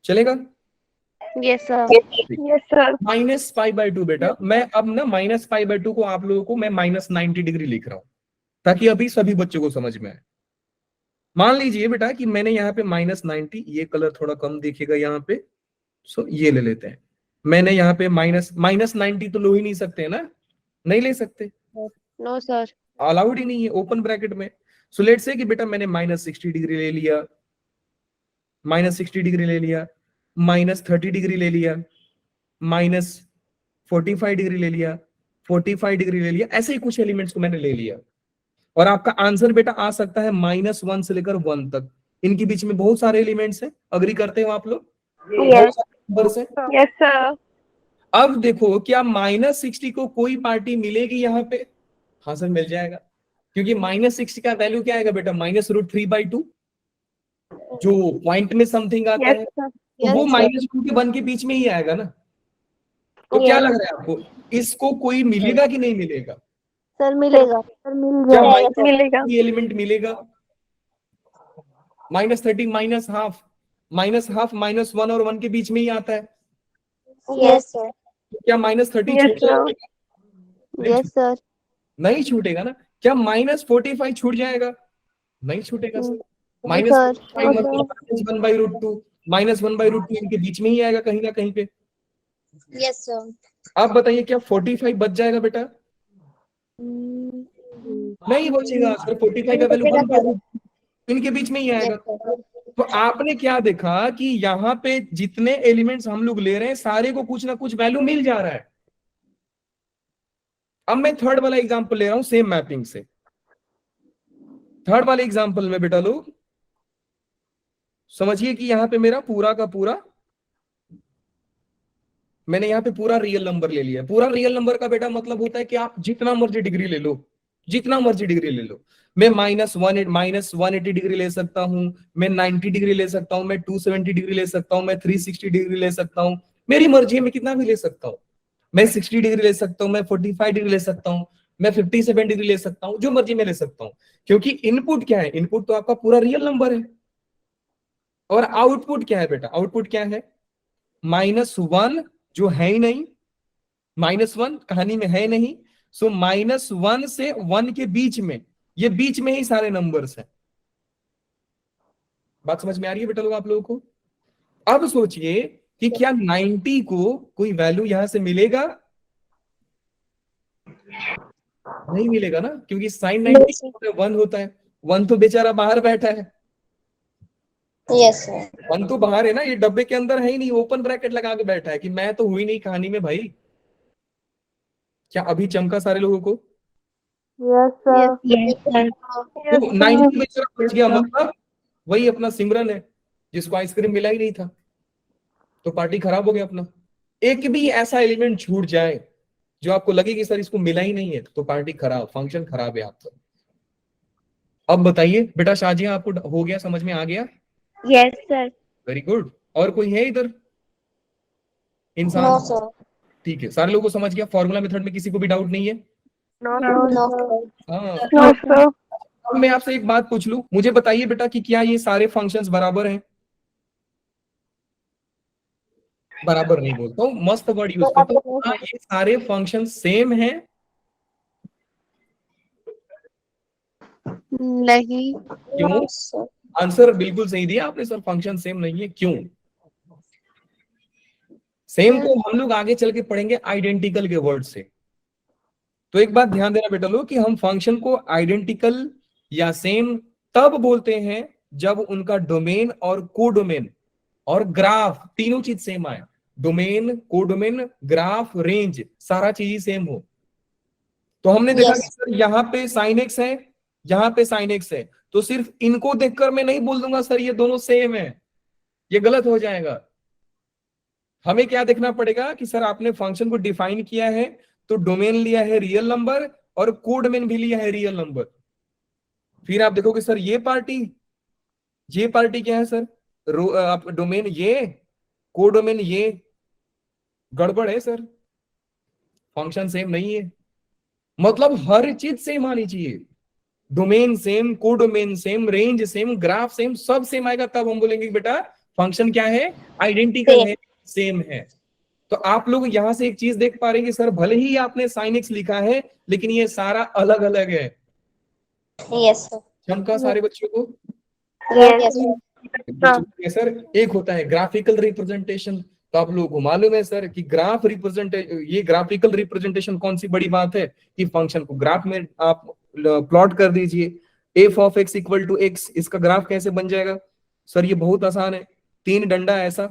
चलेगा? Yes sir. यस सर, -π/2 बेटा, मैं अब ना -π/2 को आप लोगों को मैं -90 डिग्री लिख रहा हूं, ताकि अभी सभी बच्चों को समझ में आए। मान लीजिए बेटा कि मैंने यहाँ पे -90, ये कलर थोड़ा कम दिखेगा यहाँ पे, सो ये ले लेते हैं। मैंने यहाँ पे -90 तो लो ही नहीं सकते ना, नहीं ले सकते, नो सर। अलाउड ही नहीं है ओपन ब्रैकेट में। सो लेट्स से कि बेटा मैंने -60 डिग्री ले लिया, -60 डिग्री ले लिया, -30 डिग्री ले लिया, -45 डिग्री ले लिया, 45 डिग्री ले लिया, ऐसे ही कुछ एलिमेंट्स को मैंने ले लिया। और आपका आंसर बेटा आ सकता है -1 से लेकर 1 तक। इनके बीच में बहुत सारे एलिमेंट्स हैं, अग्री करते हो आप लोग? बहुत सारे नंबर्स हैं। यस सर, अब देखो क्या -60 को कोई पार्टी मिलेगी यहाँ पे? हाँ सर मिल जाएगा, क्योंकि -60 का वैल्यू क्या आएगा बेटा? -√3/2, जो पॉइंट में समथिंग आता है, तो वो -2 के 1 के बीच में ही आएगा ना। तो क्या लग रहा है आपको, इसको कोई मिलेगा कि नहीं मिलेगा? सर मिलेगा, सर मिल क्या जाएगा, मिलेगा। एलिमेंट मिलेगा? -30 -हाफ, -1 और 1 के बीच में ही आता है। यस सर, क्या -30 Yes, छूट जाएगा? Yes sir. नहीं छूटेगा ना। क्या -45 छूट जाएगा? नहीं छूटेगा सर। नहीं सर। -1/√2, -1/√2 इनके बीच में ही आएगा कहीं ना कहीं पे। यस सर, आप बताइए क्या 45 बच जाएगा बेटा? नहीं बचेगा सर, 45 का वैल्यू 1/√2 इनके बीच में ही आएगा। तो आपने क्या देखा कि यहाँ पे जितने एलिमेंट्स हम लोग ले रहे हैं सारे को कुछ ना कुछ वैल्यू मिल जा रहा है। अब मैं थर्ड वाला एग्जांपल ले रहा हूं सेम मैपिंग से। थर्ड वाले एग्जांपल में बेटा लोग समझिए कि यहाँ पे मेरा पूरा का पूरा मैंने यहाँ पे पूरा रियल नंबर ले लिया। पूरा रियल नंबर का बेटा मतलब होता है कि आप जितना मर्जी डिग्री ले लो, जितना मर्जी डिग्री ले लो। मैं -180 डिग्री ले सकता हूं, मैं 90 डिग्री ले सकता हूं, मैं 270 डिग्री ले सकता हूं, मैं 360 डिग्री ले सकता हूं, मेरी मर्जी है, मैं कितना भी ले सकता हूं। मैं 60 डिग्री ले सकता हूं, मैं 45 डिग्री ले सकता हूं, मैं 57 डिग्री ले सकता हूं, जो मर्जी मैं ले सकता हूं। क्योंकि इनपुट क्या है? इनपुट तो आपका पूरा रियल नंबर है। और आउटपुट क्या है बेटा? आउटपुट क्या है? -1 जो है ही नहीं, -1 कहानी में है नहीं। सो -1 से 1 के बीच में, ये बीच में ही सारे नंबर्स हैं। बात समझ में आ रही है बेटा लोग आप लोगों को? अब सोचिए कि क्या 90 को कोई वैल्यू यहां से मिलेगा? नहीं मिलेगा ना, क्योंकि साइन 90 1 होता है। 1 तो बेचारा बाहर बैठा है। Yes sir. 1 तो बाहर है ना, ये डब्बे के अंदर है ही नहीं, ओपन ब्रैकेट लगा के बैठा है कि मैं तो हुई नहीं कहानी में भाई। क्या अभी चमका सारे लोगों को? Yes sir. तो 90 बेचारा बच गया, मतलब वही अपना सिमरन है जिसको आइसक्रीम मिला ही नहीं था, तो पार्टी खराब हो गया अपना। एक भी ऐसा एलिमेंट छूट जाए जो आपको लगे कि सर इसको मिला ही नहीं है, तो पार्टी खराब, फंक्शन खराब है आपका। अब बताइए बेटा शाहजिया, आपको हो गया, समझ में आ गया? Yes sir. Very good. और कोई है इधर नो इंसान? सर। ठीक है, सारे लोगों को समझ गया? फॉर्मूला मेथड में किसी को भी डाउट नहीं है? No no sir. हाँ। No sir. अब मैं आपसे एक बात पूछ लूं, मुझे बताइए बेटा कि क्या ये सारे फंक्शंस बराबर हैं? बराबर नहीं बोलता हूँ, मस्त वर्ड यूज करता हूँ। हाँ, ये सारे फंक्शन सेम हैं? नहीं। क्यों? No sir. आंसर बिल्कुल सही दिया आपने सर, फंक्शन सेम नहीं है। क्यों सेम? को हम लोग आगे चल के पढ़ेंगे आइडेंटिकल के वर्ड से। तो एक बात ध्यान देना बेटा लोग कि हम फंक्शन को आइडेंटिकल या सेम तब बोलते हैं जब उनका डोमेन और कोडोमेन और ग्राफ तीनों चीज सेम आए। डोमेन, कोडोमेन, ग्राफ, रेंज, सारा चीज सेम हो। तो हमने देखा कि सर यहाँ पे साइन एक्स है, यहाँ पे साइन एक्स है, तो सिर्फ इनको देखकर मैं नहीं बोल दूंगा सर ये दोनों सेम है, ये गलत हो जाएगा। हमें क्या देखना पड़ेगा कि सर आपने फंक्शन को डिफाइन किया है, तो डोमेन लिया है रियल नंबर और कोडोमेन भी लिया है रियल नंबर। फिर आप देखोगे सर ये पार्टी क्या है सर? आप डोमेन ये, कोडोमेन ये, गड़बड़ है सर, फंक्शन सेम नहीं है। मतलब हर चीज सेम आनी चाहिए, domain same, codomain same, range same, graph same, सब सेम आएगा, तब हम बोलेंगे बेटा फंक्शन क्या है? आइडेंटिकल है, सेम है। तो आप लोग यहां से एक चीज देख पा रहे हैं कि सर भले ही आपने साइन एक्स लिखा है, लेकिन ये सारा अलग अलग है। Yes sir. चमका सारे बच्चों को? यस सर एक होता है ग्राफिकल रिप्रेजेंटेशन, तो आप लोगों को मालूम है सर कि ये ग्राफिकल रिप्रेजेंटेशन कौन सी बड़ी बात है कि फंक्शन को ग्राफ में आप प्लॉट कर दीजिए। F of X equal to X, इसका ग्राफ कैसे बन जाएगा? सर ये बहुत आसान है, 3 डंडा ऐसा,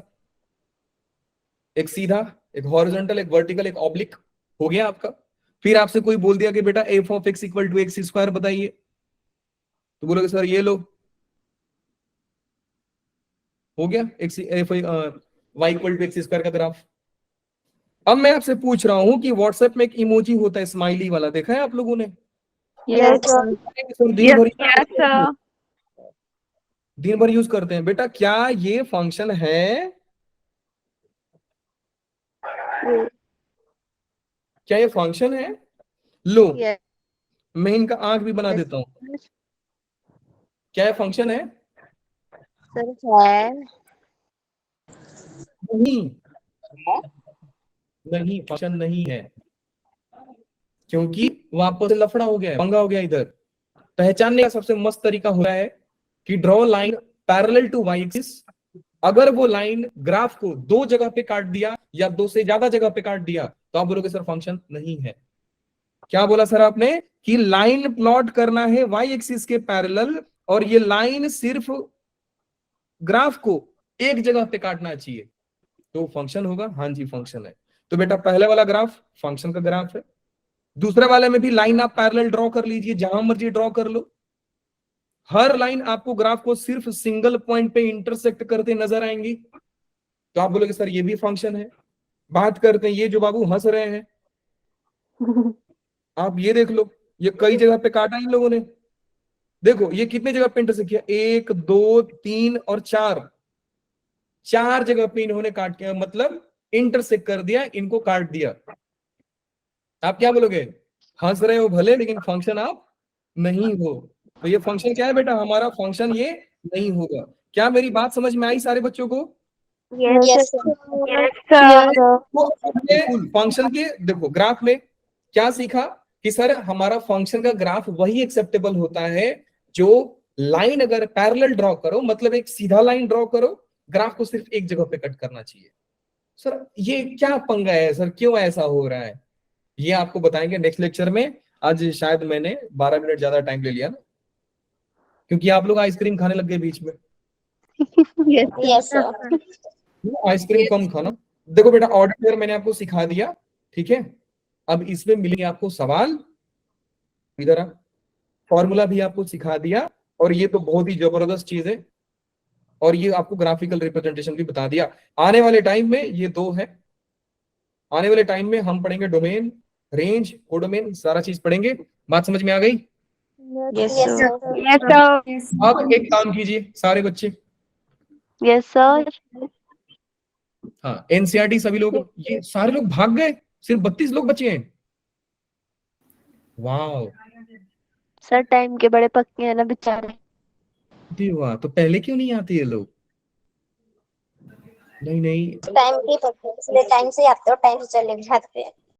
एक सीधा, एक हॉरिजॉन्टल, एक वर्टिकल, एक ऑब्लिक, हो गया आपका। फिर आपसे कोई बोल दिया कि बेटा F of X equal to X square बताइए, तो बोलोगे सर ये लो, हो गया X Y equal to X square का ग्राफ। अब मैं आपसे पूछ रहा हूं कि व्हाट्सएप में एक इमोजी होता है स्माइली वाला, देखा है आप लोगों ने? Yes sir. दिन भर यूज करते हैं। बेटा क्या ये फंक्शन है? क्या ये फंक्शन है? लो मैं इनका आंख भी बना देता हूं। क्या ये फंक्शन है? सर है। नहीं फंक्शन नहीं है, क्योंकि वापस से लफड़ा हो गया, पंगा हो गया। इधर पहचानने का सबसे मस्त तरीका हो रहा है कि draw line parallel to Y axis. अगर वो लाइन ग्राफ को 2 जगह पे काट दिया या 2 से ज्यादा जगह पे काट दिया, तो आप बोलोगे सर फंक्शन नहीं है। क्या बोला सर आपने? कि लाइन प्लॉट करना है वाई एक्सिस के पैरेलल, और ये लाइन सिर्फ ग्राफ को एक जगह पे काटना चाहिए तो फंक्शन होगा। हाँ जी फंक्शन है। तो बेटा पहले वाला ग्राफ फंक्शन का ग्राफ है, दूसरे वाले में भी लाइन आप पैरेलल ड्रॉ कर लीजिए, जहां मर्जी ड्रॉ कर लो। हर लाइन आपको ग्राफ को सिर्फ सिंगल पॉइंट पे इंटरसेक्ट करते नजर आएंगी, तो आप बोलोगे सर ये भी फंक्शन है। बात करते हैं ये जो बाबू हंस रहे हैं, आप ये देख लो, ये कई जगह पे काटा इन लोगों ने। देखो ये कितने जगह पे इंटरसेक्ट किया, 1 2 3 और 4, 4 जगह पे इन्होंने काट किया, मतलब इंटरसेक्ट कर दिया, इनको काट दिया। आप क्या बोलोगे, हंस रहे हो भले लेकिन फंक्शन आप नहीं हो। तो ये फंक्शन क्या है बेटा, हमारा फंक्शन ये नहीं होगा। क्या मेरी बात समझ में आई सारे बच्चों को? Yes, sir. तो फंक्शन के देखो ग्राफ में क्या सीखा कि सर हमारा फंक्शन का ग्राफ वही एक्सेप्टेबल होता है जो लाइन अगर पैरेलल ड्रॉ करो, मतलब एक सीधा लाइन ड्रॉ करो, ग्राफ को सिर्फ एक जगह पे कट करना चाहिए। सर ये क्या पंगा है सर, क्यों ऐसा हो रहा है, ये आपको बताएंगे नेक्स्ट लेक्चर में। आज शायद मैंने 12 मिनट ज्यादा टाइम ले लिया ना, क्योंकि आप लोग आइसक्रीम खाने लग गए बीच में। Yes, sir. आइसक्रीम कम खाना। देखो बेटा ऑर्डर मैंने आपको सिखा दिया, ठीक है। अब इसमें मिलेंगे आपको सवाल, इधर आ, फॉर्मूला भी आपको सिखा दिया, और ये तो बहुत ही जबरदस्त चीज है, और ये आपको ग्राफिकल रिप्रेजेंटेशन भी बता दिया। आने वाले टाइम में ये 2 है, आने वाले टाइम में हम पढ़ेंगे डोमेन, रेंज, कोडोमेन, सारा चीज पढ़ेंगे। बात समझ में आ गई? Yes, Yes, sir. sir. आप एक काम कीजिए सारे बच्चे, यस सर। हाँ एनसीईआरटी सभी लोग, ये सारे लोग भाग गए, सिर्फ 32 लोग बचे हैं। वाह सर टाइम के बड़े पक्के हैं ना बेचारे। वाह, तो पहले क्यों नहीं आते ये लोग? नहीं नहीं टाइम की इसलिए टाइम से आते हो, टाइम से चले भी जाते हैं।